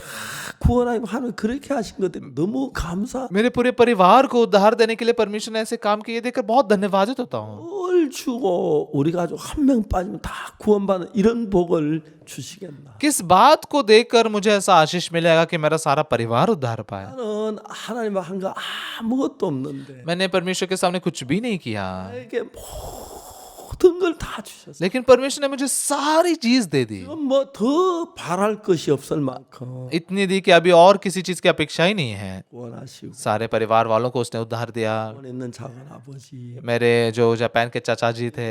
Speaker 1: 구원하님 하는 그렇게 하신 것 때문에 너무 감사.
Speaker 2: मेरे पूरे परिवार को उद्धार देने के लिए परमेश्वर ने ऐसे काम किए देखकर बहुत धन्यवादित होता हूँ।
Speaker 1: 뭘 주고 우리 가족 한 명 빠지면 다 구원받는 이런 복을 주시겠나?
Speaker 2: किस बात को देखकर मुझे ऐसा आशीष मिलेगा कि मेरा सारा परिवार उद्धार पाए?
Speaker 1: 나는 하나님 한 거 아무것도 없는데
Speaker 2: मैंने परमेश्वर के सामने कुछ भी नहीं किया,
Speaker 1: 나에게 모든 걸 다 주셨어요.
Speaker 2: लेकिन परमेश्वर ने मुझे सारी चीज दे दी,
Speaker 1: 뭐더 바랄 것이 없을 만큼
Speaker 2: इतनी दी कि अभी और किसी चीज की अपेक्षा ही नहीं है।
Speaker 1: 구원하시고
Speaker 2: सारे परिवार वालों को उसने उद्धार दिया।
Speaker 1: 일본에 있는 작은 아버지
Speaker 2: मेरे जो जापान के चाचा जी थे,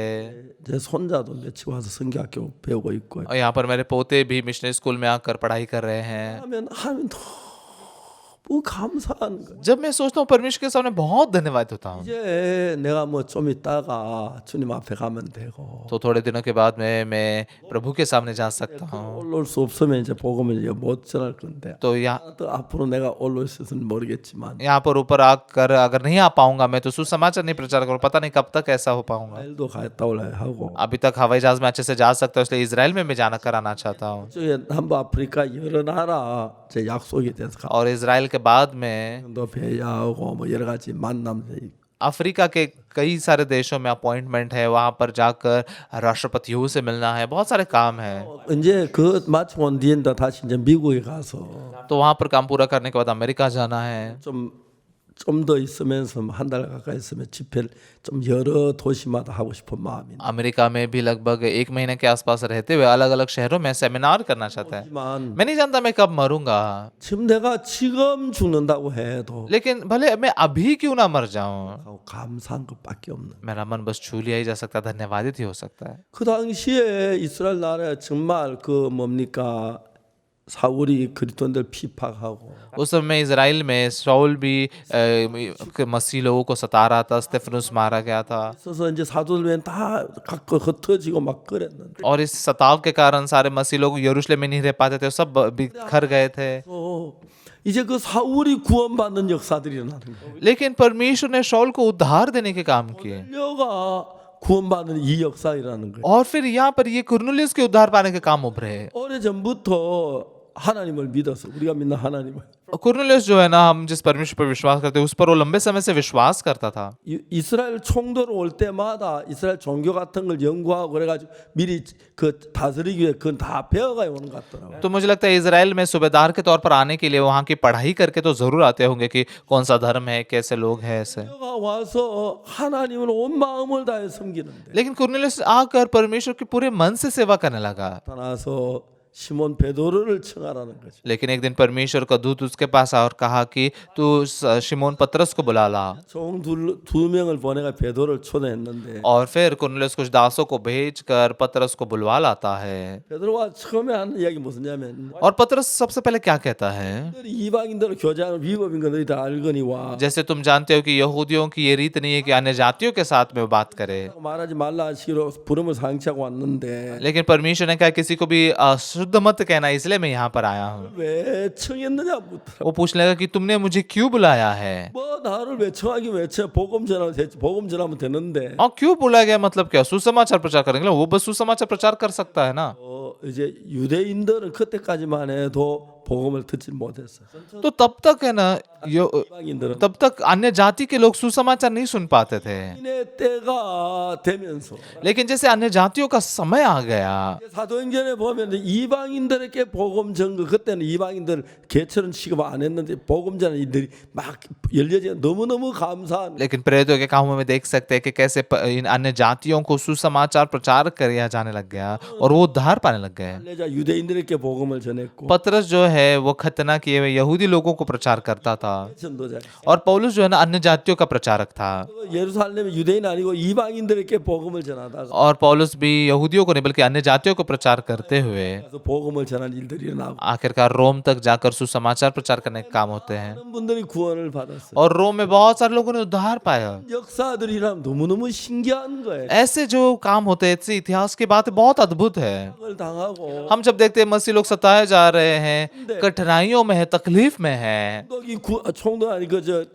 Speaker 1: 제 손자도 며칠 와서 성경학교 배우고 있고
Speaker 2: और यहाँ पर मेरे पोते भी मिशनरी स्कूल में आकर पढ़ाई कर रहे हैं।
Speaker 1: 하면 하나님 너무 감사한 거예요.
Speaker 2: जब मैं सोचता हूँ परमेश्वर के सामने बहुत धन्यवाद होता हूँ।
Speaker 1: 이제 내가 뭐 좀 있다가 주님 앞에 가면 되고
Speaker 2: तो थोड़े दिनों के बाद में मैं प्रभु के सामने जा सकता हूँ।
Speaker 1: 올라올 수 없으면 이제 복음을 이제 못 전할 건데
Speaker 2: तो यहाँ
Speaker 1: 또 앞으로 내가 올라올 수 있을지 모르겠지만
Speaker 2: पर ऊपर आकर अगर नहीं आ पाऊंगा मैं, तो सुसमाचार नहीं प्रचार करूँ, पता नहीं कब तक ऐसा हो पाऊंगा।
Speaker 1: 일도 갔다 올라야 하고
Speaker 2: अभी तक हवाई जहाज में अच्छे से जा सकता हूँ, इसलिए इजराइल में मैं जाना कराना चाहता हूँ।
Speaker 1: 저기 남부 아프리카 여러 나라 제 약속이 돼서
Speaker 2: और इजराइल के बाद में
Speaker 1: 도 배야하고 뭐 여러 가지 만남
Speaker 2: अफ्रीका के कई सारे देशों में अपॉइंटमेंट है, वहां पर जाकर राष्ट्रपतियों से मिलना है, बहुत सारे काम है।
Speaker 1: 이제 그 마치고 온 뒤에 다시 이제 미국에 가서
Speaker 2: तो वहां पर काम पूरा करने के बाद अमेरिका जाना है।
Speaker 1: 좀 더 있으면서 한 달 가까이 있으면 집회를 좀 여러 도시마다 하고 싶은 마음이
Speaker 2: अमेरिका में भी लगभग 1 महीने के आसपास रहते हुए अलग अलग शहरों में सेमिनार करना चाहता है।
Speaker 1: 있지만
Speaker 2: मैं नहीं जानता मैं कब मरूंगा,
Speaker 1: 지금 내가 지금 죽는다고 해도
Speaker 2: लेकिन भले मैं अभी क्यों ना मर जाऊं,
Speaker 1: 감사한 것밖에 없는
Speaker 2: मेरा मन बस छू लिया ही जा सकता, धन्यवादित ही हो सकता है।
Speaker 1: 그 당시에 이스라엘 나라에 정말 그 뭡니까 사울이 그리스도인들 피팍하고
Speaker 2: उस समय इजराइल में शाऊल भी मसीह लोगों को सता रहा था, स्तेफनुस मारा गया था।
Speaker 1: 있어서 이제 사도들은 다 각각 흩어지고 막 그랬는데
Speaker 2: और इस सताव के कारण सारे मसीह लोग यरूशलेम में नहीं रह पाते थे, सब बिखर गए थे।
Speaker 1: 이제 그 사울이 구원받는 역사들이 일어나는 거예요.
Speaker 2: लेकिन परमेश्वर ने शाऊल को उद्धार देने के काम किए,
Speaker 1: 가 구원받는 이 역사이라는 거예요.
Speaker 2: और फिर यहाँ पर ये कुरनुलियुस के उद्धार पाने के काम उभरे।
Speaker 1: 오래전부터 하나님을 믿어서 우리가 믿는 하나님을
Speaker 2: कुरनेलियुस जो है ना, हम जिस परमेश्वर पर विश्वास करते हैं उस पर वो लंबे समय से विश्वास करता था।
Speaker 1: 이스라엘 총독으로 올 때마다 이스라엘 종교 같은 걸 연구하고 그래가지고 미리 그 다스리기 위해 그건 다 배워가 오는 것 같더라고요.
Speaker 2: तो मुझे लगता है इजराइल में सूबेदार के तौर पर आने के लिए वहाँ की पढ़ाई करके तो जरूर आते होंगे कि कौन सा धर्म है, कैसे लोग हैं ऐसे।
Speaker 1: 배워가 와서 하나님을 온 마음을 다해 섬기는데
Speaker 2: लेकिन कुरनेलियुस आकर परमेश्वर के पूरे मन से सेवा करने लगा।
Speaker 1: 나타나서 시몬 베드로를 청하라는 거죠.
Speaker 2: लेकिन एक दिन परमेश्वर का दूत उसके पास आया और कहा कि तू शिमोन पतरस को बुला ला।
Speaker 1: 두 명을 보내가 베드로를 초대했는데
Speaker 2: और फिर कुरनेलियुस कुछ दासों को भेजकर पतरस को बुलवा लाता है।
Speaker 1: 베드로가 처음에 하는 이야기 무슨냐면
Speaker 2: और पतरस सबसे पहले क्या कहता है,
Speaker 1: 너희 이방인들을 교제하는 비법인 거 너희 다 알거니와
Speaker 2: जैसे तुम जानते हो कि यहूदियों की ये रीत नहीं है कि अन्य जातियों के साथ में वो बात करे,
Speaker 1: 말하지 말라 하시기로 부름을 상치하고 왔는데
Speaker 2: लेकिन परमेश्वर ने कहा किसी को भी शुद्ध मत कहना, इसलिए मैं यहाँ पर आया हूँ।
Speaker 1: 왜 청했느냐 묻더라.
Speaker 2: वो पूछने लगा कि तुमने मुझे क्यों बुलाया है,
Speaker 1: 뭐 나를 왜 청하기 왜 청? 복음 전하면 되는데
Speaker 2: और क्यों बुलाया गया, मतलब क्या, सुसमाचार प्रचार करेंगे? वो बस सुसमाचार प्रचार कर सकता है ना।
Speaker 1: 이제 유대인들은 그때까지만 해도 복음을 듣지 못했어요.
Speaker 2: तो तब तक है ना,
Speaker 1: 이방인들은
Speaker 2: तब तक अन्य जाति के लोग सुसमाचार नहीं सुन पाते थे।
Speaker 1: 인의 때가 되면서
Speaker 2: लेकिन जैसे अन्य जातियों का समय आ गया,
Speaker 1: 사도행전에 보면 이방인들에게 복음 전거 그때는 이방인들 개처럼 취급 안 했는데 복음 전하는 이들이 막 열려져 너무너무 감사한
Speaker 2: लेकिन प्रेरितों के कामों में देख सकते हैं कि कैसे इन अन्य जातियों को सुसमाचार प्रचार किया जाने लग गया और वो उद्धार पाने लग गए।
Speaker 1: 할례자 유대인들에게 복음을 전했고
Speaker 2: पतरस जो है वो खतना किए हुए यहूदी लोगों को प्रचार करता था,
Speaker 1: 전도자
Speaker 2: और पौलुस जो है ना अन्य जातियों का प्रचारक था।
Speaker 1: 예루살렘에 유대인 아니고 이방인들에게 복음을 전하다가
Speaker 2: और पौलुस भी यहूदियों को नहीं बल्कि अन्य जातियों को प्रचार करते हुए
Speaker 1: 가서 복음을 전하는 일들이 일어나고
Speaker 2: आखिरकार रोम तक जाकर सुसमाचार प्रचार करने के काम होते हैं,
Speaker 1: 많은 분들이 구원을 받았어요.
Speaker 2: और रोम में बहुत सारे लोगों ने उद्धार पाया।
Speaker 1: 역사들이란 너무너무 신기한 거예요.
Speaker 2: ऐसे जो काम होते हैं, ऐसे इतिहास की बात बहुत अद्भुत है।
Speaker 1: 그걸 당하고
Speaker 2: हम जब देखते हैं मसीह लोग सताए जा रहे हैं, कठिनाइयों में है, तकलीफ में है,
Speaker 1: 총독 아니 그저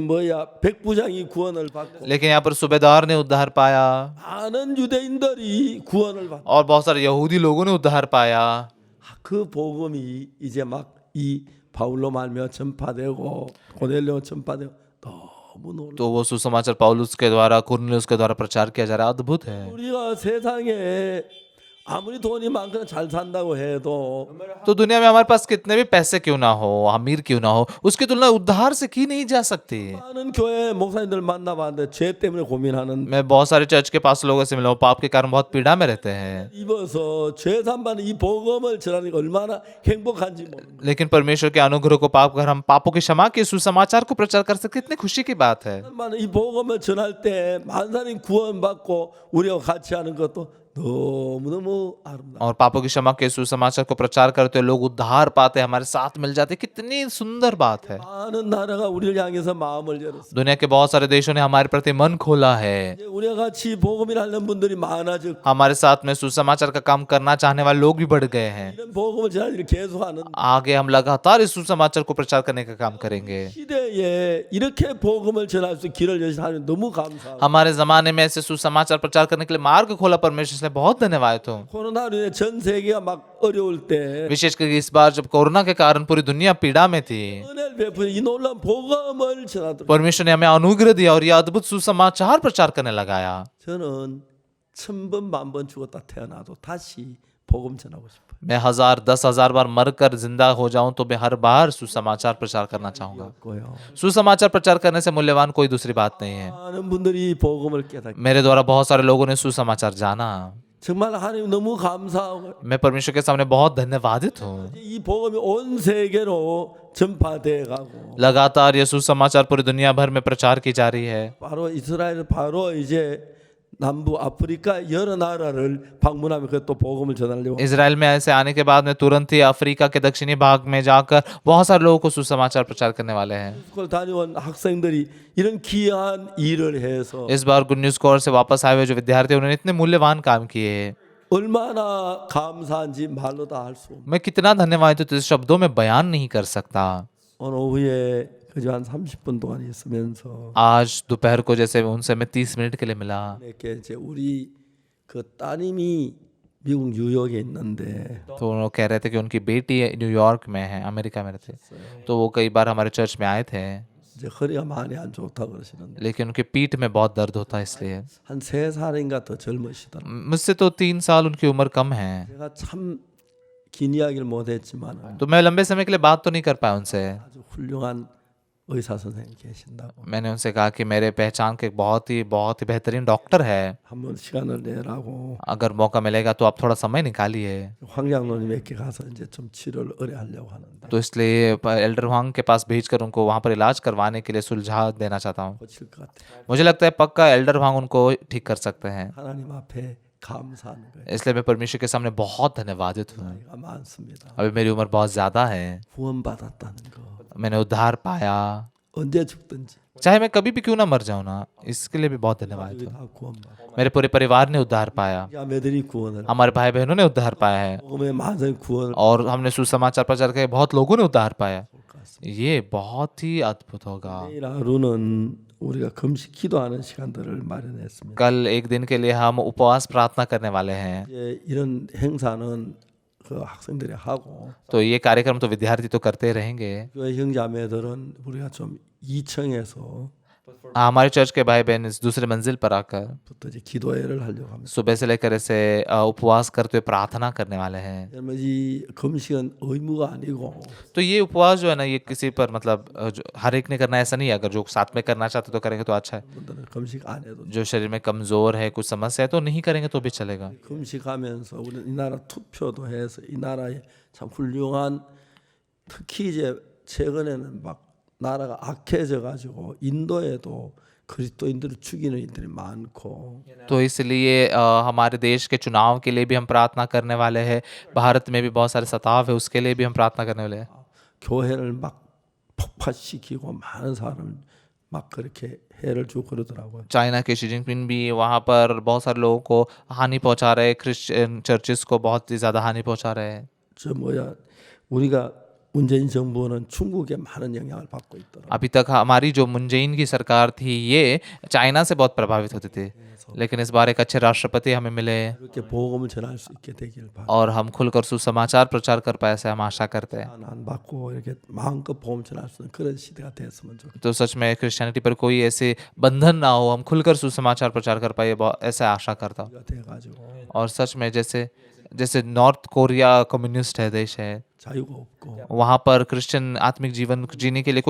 Speaker 1: 뭐야 백부장이 구원을 받고
Speaker 2: लेकिन यहाँ पर सूबेदार ने उद्धार पाया
Speaker 1: 많은 유대인들이 구원을 받고
Speaker 2: और बहुत सारे यहूदी लोगों ने उद्धार पाया।
Speaker 1: 그 복음이 이제 막 이 바울로 말미암아 전파되고 고넬료 전파되고 너무 놀라.
Speaker 2: तो वो सुसमाचार पौलुस के द्वारा, कुरनेलियुस के द्वारा प्रचार किया जा रहा है, अद्भुत है।
Speaker 1: 우리가 세상에 아무리 돈이 많거나 잘 산다고 해도
Speaker 2: तो दुनिया में हमारे पास कितने भी पैसे क्यों ना हो, अमीर क्यों ना हो, उसकी तुलना उद्धार से की नहीं जा सकती।
Speaker 1: 많은 교회 목사님들 만나봤는데 죄 때문에 고민하는
Speaker 2: मैं बहुत सारे चर्च के पास लोगों से मिला हूँ, पाप के कारण बहुत पीड़ा में रहते हैं,
Speaker 1: 입어서 죄 산받는 이 복음을 전하는 게 얼마나 행복한지 모릅니다.
Speaker 2: लेकिन परमेश्वर के अनुग्रह को पाप कर हम पापों की क्षमा के सुसमाचार को प्रचार कर सकते, कितनी खुशी की बात है।
Speaker 1: 많은 이 복음을 전할 때 많은 사람이 구원받고 우리와 같이 하는 것도 너무너무 아름다워.
Speaker 2: और पापों की क्षमा के सुसमाचार को प्रचार करते लोग उद्धार पाते, हमारे साथ मिल जाते, कितनी सुंदर बात है।
Speaker 1: 많은 나라가 우리를 향해서 마음을 열었어.
Speaker 2: दुनिया के बहुत सारे देशों ने हमारे प्रति मन खोला है।
Speaker 1: 이제 우리와 같이 복음을 하는 분들이 많아졌고
Speaker 2: हमारे साथ में सुसमाचार का काम करना चाहने वाले लोग भी बढ़ गए हैं।
Speaker 1: 이런 복음을 전할 일을 계속하는
Speaker 2: आगे हम लगातार इस सुसमाचार को प्रचार करने का काम करेंगे।
Speaker 1: 시대에 이렇게 복음을 전할 수 길을 여시하는 너무 감사하고
Speaker 2: हमारे जमाने में ऐसे सुसमाचार प्रचार करने के लिए मार्ग खोला परमेश्वर, इसलिए बहुत धन्यवाद हूँ।
Speaker 1: 코로나로 인해 전 세계가 막 어려울 때
Speaker 2: विशेषकर इस बार जब कोरोना के कारण पूरी दुनिया पीड़ा में थी,
Speaker 1: 은혜를 베푸는 이 놀라운 복음을 전하도록
Speaker 2: परमेश्वर ने हमें अनुग्रह दिया और यह अद्भुत सुसमाचार प्रचार करने लगाया।
Speaker 1: 저는 1000번 만번 죽었다 태어나도 다시 복음 전하고 싶어요.
Speaker 2: मैं 1000 10,000 बार मरकर जिंदा हो जाऊं तो मैं हर बार सुसमाचार प्रचार करना चाहूंगा।
Speaker 1: 고요.
Speaker 2: सुसमाचार प्रचार करने से मूल्यवान कोई दूसरी बात नहीं है।
Speaker 1: 많은 분들이 복음을 깨닫고
Speaker 2: मेरे द्वारा बहुत सारे लोगों ने सुसमाचार जाना।
Speaker 1: 정말 하나님 너무 감사하고
Speaker 2: मैं परमेश्वर के सामने बहुत धन्यवादित हूँ।
Speaker 1: 이 복음이 온 세계로 전파돼 가고
Speaker 2: लगातार ये सुसमाचार पूरी दुनिया भर में प्रचार की जा रही है।
Speaker 1: 바로 이스라엘 바로 이제 남부 아프리카 여러 나라를 방문하면 그것도 복음을 전하려고
Speaker 2: इजराइल में ऐसे आने के बाद में तुरंत ही अफ्रीका के दक्षिणी भाग में जाकर बहुत सारे लोगों को सुसमाचार प्रचार करने वाले हैं।
Speaker 1: 스쿨 다녀온 학생들이 이런 귀한 일을 해서
Speaker 2: इस बार गुड न्यूज कोर से वापस आए हुए जो विद्यार्थी हैं, उन्होंने इतने मूल्यवान काम किए।
Speaker 1: 얼마나 감사한지 말로 다 할 수 없는
Speaker 2: मैं कितना धन्यवाद हूँ तो इस शब्दों में बयान नहीं कर सकता।
Speaker 1: 오늘 오후에 그저 한 30분 동안 있으면서
Speaker 2: आज दोपहर को जैसे उनसे मैं 30 मिनट के लिए मिला,
Speaker 1: 이렇게 이제 우리 그 따님이 미국 뉴욕에 있는데
Speaker 2: तो वो कह रहे थे कि उनकी बेटी न्यूयॉर्क में है, अमेरिका में रहते, तो वो कई बार हमारे चर्च में आए थे,
Speaker 1: 이제 허리가 많이 안 좋다고 그러시는데
Speaker 2: लेकिन उनके पीठ में बहुत दर्द होता है इसलिए।
Speaker 1: 한 3살인가 더 젊으시더라고요.
Speaker 2: मुझसे तो 3 साल उनकी उम्र कम है,
Speaker 1: 제가 참 긴 이야기를 못했지만
Speaker 2: तो मैं लंबे समय के लिए बात तो नहीं कर पाया उनसे।
Speaker 1: 아주 훌륭한 의사 선생님 계신다고
Speaker 2: मैंने उनसे कहा कि मेरे पहचान के एक बहुत ही बेहतरीन डॉक्टर है,
Speaker 1: 한번 시간을 내라고
Speaker 2: अगर मौका मिलेगा तो आप थोड़ा समय निकालिए।
Speaker 1: 황장로님에게 가서 이제 좀 치료를 의뢰하려고 하는데
Speaker 2: तो इसलिए एल्डर वांग के पास भेजकर उनको वहाँ पर इलाज करवाने के लिए सुलझा देना चाहता हूँ।
Speaker 1: 고칠 것 같아요.
Speaker 2: मुझे लगता है पक्का एल्डर वांग उनको ठीक कर सकते हैं,
Speaker 1: 하나님 앞에 감사하는 거예요.
Speaker 2: इसलिए मैं परमेश्वर के सामने बहुत धन्यवादित हूँ।
Speaker 1: 나이가 많습니다.
Speaker 2: अभी मेरी उम्र बहुत ज़्यादा है,
Speaker 1: 구원받았다는 거
Speaker 2: मैंने उद्धार पाया,
Speaker 1: 언제 죽든지
Speaker 2: चाहे मैं कभी भी क्यों ना मर जाऊँ ना, इसके लिए भी बहुत धन्यवाद
Speaker 1: 우리
Speaker 2: हूँ।
Speaker 1: 다 구원받아.
Speaker 2: मेरे पूरे परिवार ने उद्धार पाया,
Speaker 1: 자매들이 구원을
Speaker 2: हमारे भाई बहनों ने उद्धार पाया है,
Speaker 1: 복음의 많은 구원을
Speaker 2: और हमने सुसमाचार प्रचार के बहुत लोगों ने उद्धार पाया।
Speaker 1: 볼 것 같습니다.
Speaker 2: ये बहुत ही अद्भुत होगा।
Speaker 1: 내일 하루는 우리가 금식 기도하는 시간들을 마련했습니다.
Speaker 2: कल एक दिन के लिए हम उपवास प्रार्थना करने वाले हैं,
Speaker 1: 이제 이런 행사는 그 학생들이 하고
Speaker 2: तो ये कार्यक्रम तो विद्यार्थी तो करते रहेंगे।
Speaker 1: 교회 형제자매들은 우리가 좀 2층에서
Speaker 2: हमारे चर्च के भाई बहन इस दूसरे मंजिल पर आकर
Speaker 1: 부터 이제 기도회를 하려고 합니다.
Speaker 2: सुबह से लेकर ऐसे उपवास करते हुए प्रार्थना करने वाले हैं।
Speaker 1: 여러분 이 금식은 의무가 आ니고
Speaker 2: तो ये उपवास जो है ना, ये किसी पर मतलब जो हर एक ने करना है ऐसा नहीं है, अगर जो साथ में करना चाहते तो करेंगे तो अच्छा है,
Speaker 1: 분들은 금식 안 해도
Speaker 2: जो शरीर में कमजोर है, कुछ समस्या है, तो नहीं करेंगे तो भी चलेगा।
Speaker 1: 금식하면서 우리는 이 나라 투표도 해서 이 나라에 참 훌륭한 특히 이제 최근에는 막 나라가 악해져 가지고 인도에도 그리스도인들을 죽이는 일들이 많고
Speaker 2: तो इसलिए हमारे देश के चुनाव के लिए भी हम प्रार्थना करने वाले हैं, भारत में भी बहुत सारे सताव है, उसके लिए भी हम प्रार्थना करने वाले हैं।
Speaker 1: 교회를 막 폭파시키고 많은 사람을 막 그렇게 해를 주고 그러더라고요.
Speaker 2: चाइना के शी जिनपिंग भी वहाँ पर बहुत सारे लोगों को हानि पहुँचा रहे हैं, क्रिश्चियन चर्चिस को बहुत ही ज़्यादा हानि पहुँचा रहे हैं।
Speaker 1: 저 뭐야 우리가 문재인 정부는 중국에 많은 영향을 받고 있더라고요.
Speaker 2: अभी तक हमारी जो मुंजेइन की सरकार थी ये चाइना से बहुत प्रभावित होती थी, लेकिन इस बार एक अच्छे राष्ट्रपति हमें मिले
Speaker 1: 이렇게 복음을 전할 수 있게 되길 바랍니다.
Speaker 2: और हम खुलकर सुसमाचार प्रचार कर पाए, ऐसे हम आशा करते हैं।
Speaker 1: 안 받고 이렇게 마음껏 복음 전할 수 있는 그런 시대가 됐으면 좋겠어요.
Speaker 2: तो सच में क्रिश्चियनिटी पर कोई ऐसे बंधन ना हो, हम खुलकर सुसमाचार प्रचार कर पाए, ऐसा आशा करता हूँ।
Speaker 1: 돼가지고
Speaker 2: और सच में जैसे जैसे नॉर्थ कोरिया कम्युनिस्ट है, देश है,
Speaker 1: 자유가 없고
Speaker 2: वहाँ पर क्रिश्चियन आत्मिक जीवन जीने के लिए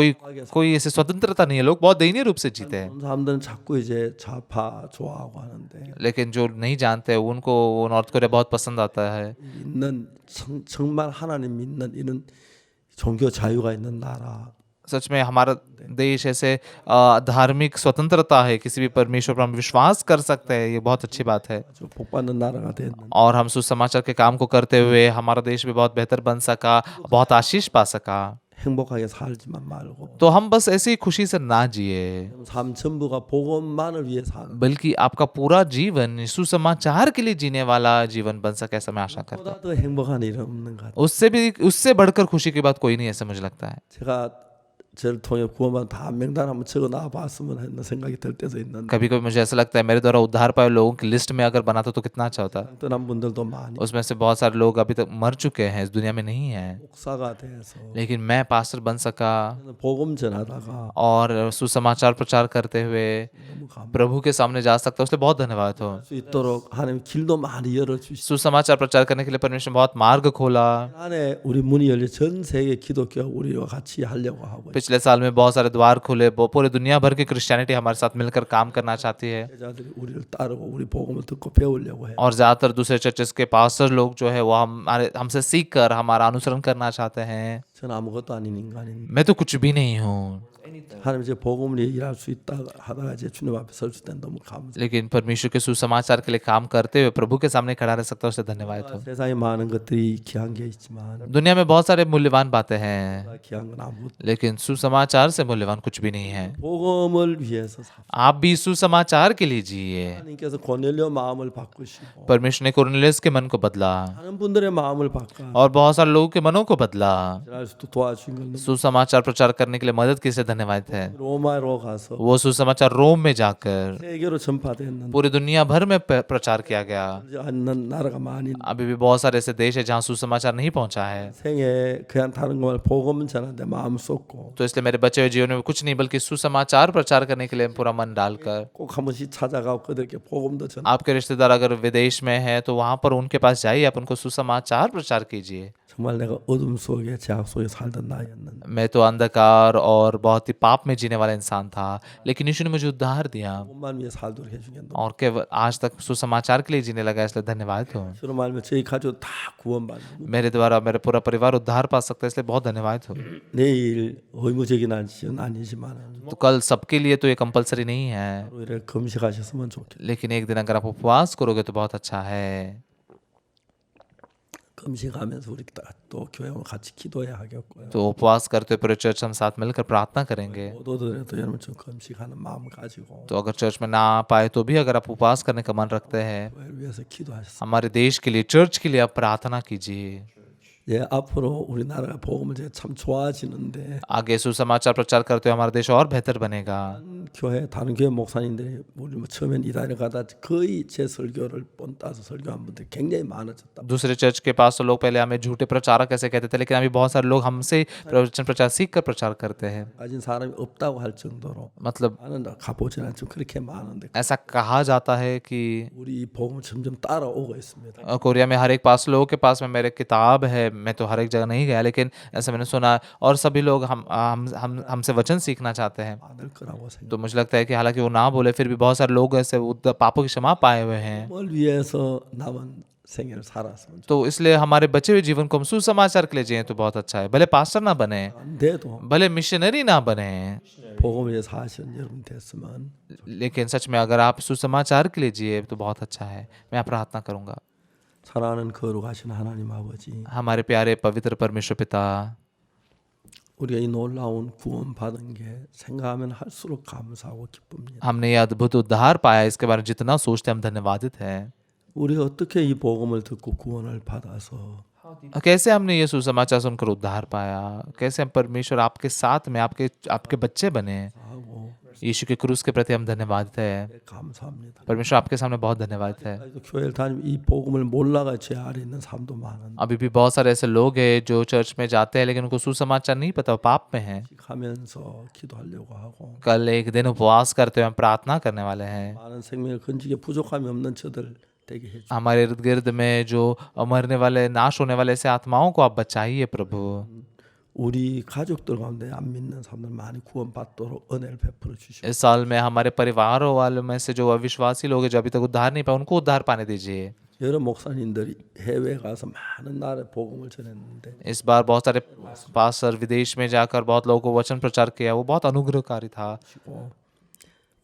Speaker 2: कोई ऐसी स्वतंत्रता नहीं है, लोग बहुत दयनीय रूप से जीते हैं।
Speaker 1: 어떤 사람들은 자꾸 이제 좌파 좋아하고 하는데
Speaker 2: लेकिन जो नहीं जानते उनको वो नॉर्थ कोरिया बहुत पसंद आता है।
Speaker 1: 믿는 정말 하나님 믿는 이런 종교 자유가 있는 나라
Speaker 2: सच में हमारा देश ऐसे धार्मिक स्वतंत्रता है, किसी भी परमेश्वर पर हम विश्वास कर सकते हैं, ये बहुत अच्छी बात है।
Speaker 1: 아주 복받는 나라가 됐는데
Speaker 2: और हम सुसमाचार के काम को करते हुए हमारा देश भी बहुत बेहतर बन सका, बहुत आशीष पा सका।
Speaker 1: 행복하게 살지만 말고
Speaker 2: तो हम बस ऐसे ही खुशी से ना जिए,
Speaker 1: 삶 전부가 복음만을 위해 사는
Speaker 2: बल्कि आपका पूरा जीवन सुसमाचार के लिए जीने वाला जीवन बन सके, ऐसा मैं आशा करता हूँ।
Speaker 1: 보다 더 행복한 일은 없는 것 같아요.
Speaker 2: उससे बढ़कर खुशी की बात कोई नहीं है, ऐसा मुझे लगता है।
Speaker 1: 제가 저를 통해 구원받은 다 명단 한번 적어 놔 봤으면 하는 생각이 들 때도 있는데
Speaker 2: कभी कभी मुझे ऐसा लगता है मेरे द्वारा उद्धार पाए लोगों की लिस्ट में अगर बनाता तो कितना अच्छा होता।
Speaker 1: 떠난 분들도 많이
Speaker 2: उसमें से बहुत सारे लोग अभी तक मर चुके हैं, इस दुनिया में नहीं है,
Speaker 1: 목사가 돼서
Speaker 2: लेकिन मैं पास्टर बन सका
Speaker 1: 복음 전하다가
Speaker 2: और सुसमाचार प्रचार करते हुए
Speaker 1: 너무 감사할
Speaker 2: प्रभु के सामने जा सकता, उसके लिए बहुत धन्यवाद हो।
Speaker 1: 수 있도록 하나님 길도 많이 열어주시고
Speaker 2: सुसमाचार प्रचार करने के लिए परमेश्वर ने बहुत मार्ग खोला।
Speaker 1: 안에 우리 문이 열려 전 세계 기독교 우리와 같이 하려고 하고
Speaker 2: पिछले साल में बहुत सारे द्वार खुले, पूरे दुनिया भर की क्रिश्चियनिटी हमारे साथ मिलकर काम करना चाहती है,
Speaker 1: 여자들이 우리를 따르고 우리 복음을 듣고 배우려고 해.
Speaker 2: और ज़्यादातर दूसरे चर्चेस के पास्टर लोग जो है वो हमसे सीख कर हमारा अनुसरण करना चाहते हैं।
Speaker 1: 저는 아무것도 아닌 인간입니다.
Speaker 2: मैं तो कुछ भी नहीं हूँ,
Speaker 1: 하나님 제 복음을 얘기할 수 있다 하다가 이제 주님 앞에 설 수 있다는 너무 감사.
Speaker 2: लेकिन परमेश्वर के सुसमाचार के लिए काम करते हुए प्रभु के सामने खड़ा रह सकता, उससे धन्यवाद हो।
Speaker 1: 세상에 많은 것들이 귀한 게 있지만
Speaker 2: दुनिया में बहुत सारे मूल्यवान बातें हैं,
Speaker 1: 귀한 건 아무것도.
Speaker 2: लेकिन सुसमाचार से मूल्यवान कुछ भी नहीं है।
Speaker 1: 복음을 위해서 사.
Speaker 2: आप भी सुसमाचार के लिए जिए।
Speaker 1: 하나님께서 고넬료 마음을 바꾸시고
Speaker 2: परमेश्वर ने कुरनेलियुस के मन को बदला
Speaker 1: 많은 분들의 마음을 바꿔
Speaker 2: और बहुत सारे लोगों के मनों को बदला।
Speaker 1: 전할 수도 도와주신 건 너무
Speaker 2: सुसमाचार प्रचार करने के लिए मदद की, से धन्यवाद है।
Speaker 1: 로마로 가서
Speaker 2: वो सुसमाचार रोम में जाकर
Speaker 1: 세계로 전파됐는데
Speaker 2: पूरी दुनिया भर में प्रचार किया गया।
Speaker 1: 않는 나라가 많이
Speaker 2: अभी भी बहुत सारे ऐसे देश है जहाँ सुसमाचार नहीं पहुंचा है।
Speaker 1: 생에 그냥 다른 걸 복음 전하는데 마음 쏟고
Speaker 2: तो इसलिए मेरे बचे हुए जीवन में कुछ नहीं बल्कि सुसमाचार प्रचार करने के लिए पूरा मन डालकर,
Speaker 1: 꼭 한 번씩 찾아가고 그들께 복음도 전
Speaker 2: आपके रिश्तेदार अगर विदेश में है तो वहां पर उनके पास जाइए, आप उनको सुसमाचार प्रचार कीजिए।
Speaker 1: 정말 내가 어둠 속에 죄악 속에 살던 나였는데
Speaker 2: मैं तो अंधकार और बहुत ही पाप में जीने वाला इंसान था, लेकिन यीशु ने मुझे उद्धार दिया
Speaker 1: 복음만 위해 살도록 해준 게 너무
Speaker 2: और केवल आज तक सुसमाचार के लिए जीने लगा, इसलिए धन्यवाद हो।
Speaker 1: 주로 말하면 저희 가족 다 구원받는
Speaker 2: मेरे द्वारा मेरा पूरा परिवार उद्धार पा सकता है, इसलिए बहुत धन्यवाद हो।
Speaker 1: 내일 의무적인 안식은 아니지만
Speaker 2: तो कल सबके लिए तो ये कंपलसरी नहीं है,
Speaker 1: 오히려 금식하셨으면 좋겠다.
Speaker 2: लेकिन एक दिन अगर आप उपवास करोगे तो बहुत अच्छा है।
Speaker 1: 금식하면서 우리 또 교회와 같이 기도해야 하겠고요.
Speaker 2: तो उपवास करते हुए पूरे चर्च हम साथ मिलकर प्रार्थना करेंगे।
Speaker 1: 못 오더라도 여러분 좀 금식하는 마음 가지고
Speaker 2: तो अगर चर्च में ना आ पाए तो भी अगर आप उपवास करने का मन रखते हैं,
Speaker 1: 교회를 위해서 기도하셨습니다.
Speaker 2: हमारे देश के लिए, चर्च के लिए आप प्रार्थना कीजिए।
Speaker 1: 예, 앞으로 우리나라가 복음을 제가 참 좋아지는데
Speaker 2: आगे सुसमाचार प्रचार करते हुए हमारा देश और बेहतर बनेगा।
Speaker 1: 교회 다른 교회 목사님들이 우리 뭐 처음엔 이달에 가다 거의 제 설교를 본따서 설교한 분들이 굉장히 많아졌다.
Speaker 2: दूसरे चर्च के पास तो लोग पहले हमें झूठे प्रचारक ऐसे कहते थे, लेकिन अभी बहुत सारे लोग हमसे प्रवचन प्रचार सीख कर प्रचार करते हैं।
Speaker 1: 가진 사람이 없다고 할 정도로
Speaker 2: मतलब
Speaker 1: 나는 가보진 않지만 그렇게 많은데
Speaker 2: ऐसा कहा जाता है कि
Speaker 1: 우리 복음을 점점 따라오고 있습니다.
Speaker 2: कोरिया में हर एक पास लोगों के पास में मेरे किताब है। मैं तो हर एक जगह नहीं गया, लेकिन ऐसा मैंने सुना और सभी लोग हमसे वचन सीखना चाहते हैं।
Speaker 1: 많을 거라고 생각.
Speaker 2: तो मुझे लगता है कि हालांकि वो ना बोले फिर भी बहुत सारे लोग ऐसे पापों की क्षमा पाए हुए हैं।
Speaker 1: 뭘 위해서 남은 생애를 살았으면
Speaker 2: तो इसलिए हमारे बचे हुए जीवन को हम सुसमाचार के लिए जिए तो बहुत अच्छा है। भले पास्टर ना बने,
Speaker 1: 안 돼도
Speaker 2: भले मिशनरी ना बने,
Speaker 1: 복음을 위해서 사시는 여러분 됐으면
Speaker 2: लेकिन सच में अगर आप सुसमाचार के लिए जिए तो बहुत अच्छा है। मैं प्रार्थना करूंगा।
Speaker 1: 사랑하는 거룩하신 하나님 아버지,
Speaker 2: हमारे प्यारे पवित्र परमेश्वर पिता,
Speaker 1: 우리가 이 놀라운 구원 받은 게 생각하면 할수록 감사하고 기쁩니다.
Speaker 2: हमने ये अद्भुत उद्धार पाया, इसके बारे में जितना सोचते हम धन्यवादित हैं।
Speaker 1: 우리가 어떻게 이 복음을 듣고 구원을 받아서
Speaker 2: कैसे हमने ये सुसमाचार सुनकर उद्धार पाया, कैसे हम परमेश्वर आपके साथ में आपके बच्चे बने।
Speaker 1: 하고
Speaker 2: यीशु के क्रूस के प्रति हम धन्यवादित हैं।
Speaker 1: 감사합니다.
Speaker 2: परमेश्वर आपके सामने बहुत धन्यवादित है।
Speaker 1: 아직도 교회를 다니면 이 복음을 몰라가 죄 아래 있는 사람도 많은데
Speaker 2: अभी भी बहुत सारे ऐसे लोग हैं जो चर्च में जाते हैं लेकिन उनको सुसमाचार नहीं पता, वो पाप में हैं।
Speaker 1: 하면서 기도하려고 하고
Speaker 2: कल एक दिन उपवास करते हुए हम प्रार्थना करने वाले हैं।
Speaker 1: 많은 생명을 건지게 부족함이 없는 저들 되게 해주.
Speaker 2: हमारे इर्द गिर्द में जो मरने वाले, नाश होने वाले ऐसे आत्माओं को आप बचाइए प्रभु।
Speaker 1: 우리 가족들 가운데 안 믿는 사람들 많이 구원받도록 은혜를 베풀어 주시고
Speaker 2: इस साल में हमारे परिवारों वालों में से जो अविश्वासी लोग हैं जो अभी तक उद्धार नहीं पाए, उनको उद्धार पाने दीजिए।
Speaker 1: 여러 목사님들이 해외 가서 많은 나라에 복음을 전했는데
Speaker 2: इस बार बहुत सारे पास्टर विदेश में जाकर बहुत लोगों को वचन प्रचार किया, वो बहुत अनुग्रहकारी था।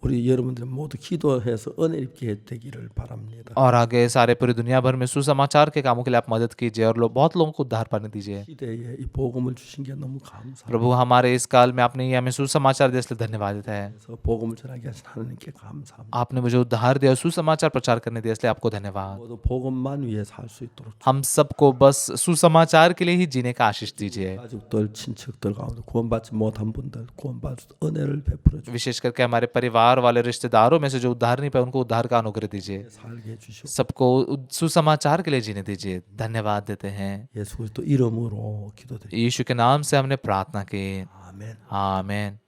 Speaker 1: 우리 여러분들 모두 기도해서 은혜 입게 되기를 바랍니다.
Speaker 2: और आगे सारे पूरी दुनिया भर में सुसमाचार के कामों के लिए आप मदद कीजिए और बहुत लोगों को उद्धार पाने दीजिए।
Speaker 1: 시대에 이 복음을 주신 게 너무 감사합니다.
Speaker 2: प्रभु हमारे इस काल में आपने ये हमें सुसमाचार दिया, इसलिए धन्यवादित है।
Speaker 1: 그래서 복음을 전하게 하신 하나님께 감사합니다.
Speaker 2: आपने मुझे उद्धार दिया, सुसमाचार प्रचार करने दिया, इसलिए आपको धन्यवाद।
Speaker 1: 모두 복음만 위해 살 수 있도록
Speaker 2: हम सबको बस सुसमाचार के लिए ही जीने का आशीष दीजिए।
Speaker 1: 가족들, 친척들 가운데 구원받지 못한 분들 구원받을 수 은혜를 베풀어 주시고
Speaker 2: विशेष करके हमारे परिवार वाले रिश्तेदारों में से जो उद्धार नहीं पाए, उनको उद्धार का अनुग्रह दीजिए।
Speaker 1: 살게 해주시고
Speaker 2: सबको सुसमाचार के लिए जीने दीजिए। धन्यवाद देते हैं।
Speaker 1: 예수 그리스도 이름으로 기도드립니다.
Speaker 2: यीशु के नाम से हमने प्रार्थना की।
Speaker 1: 아멘.
Speaker 2: आमीन।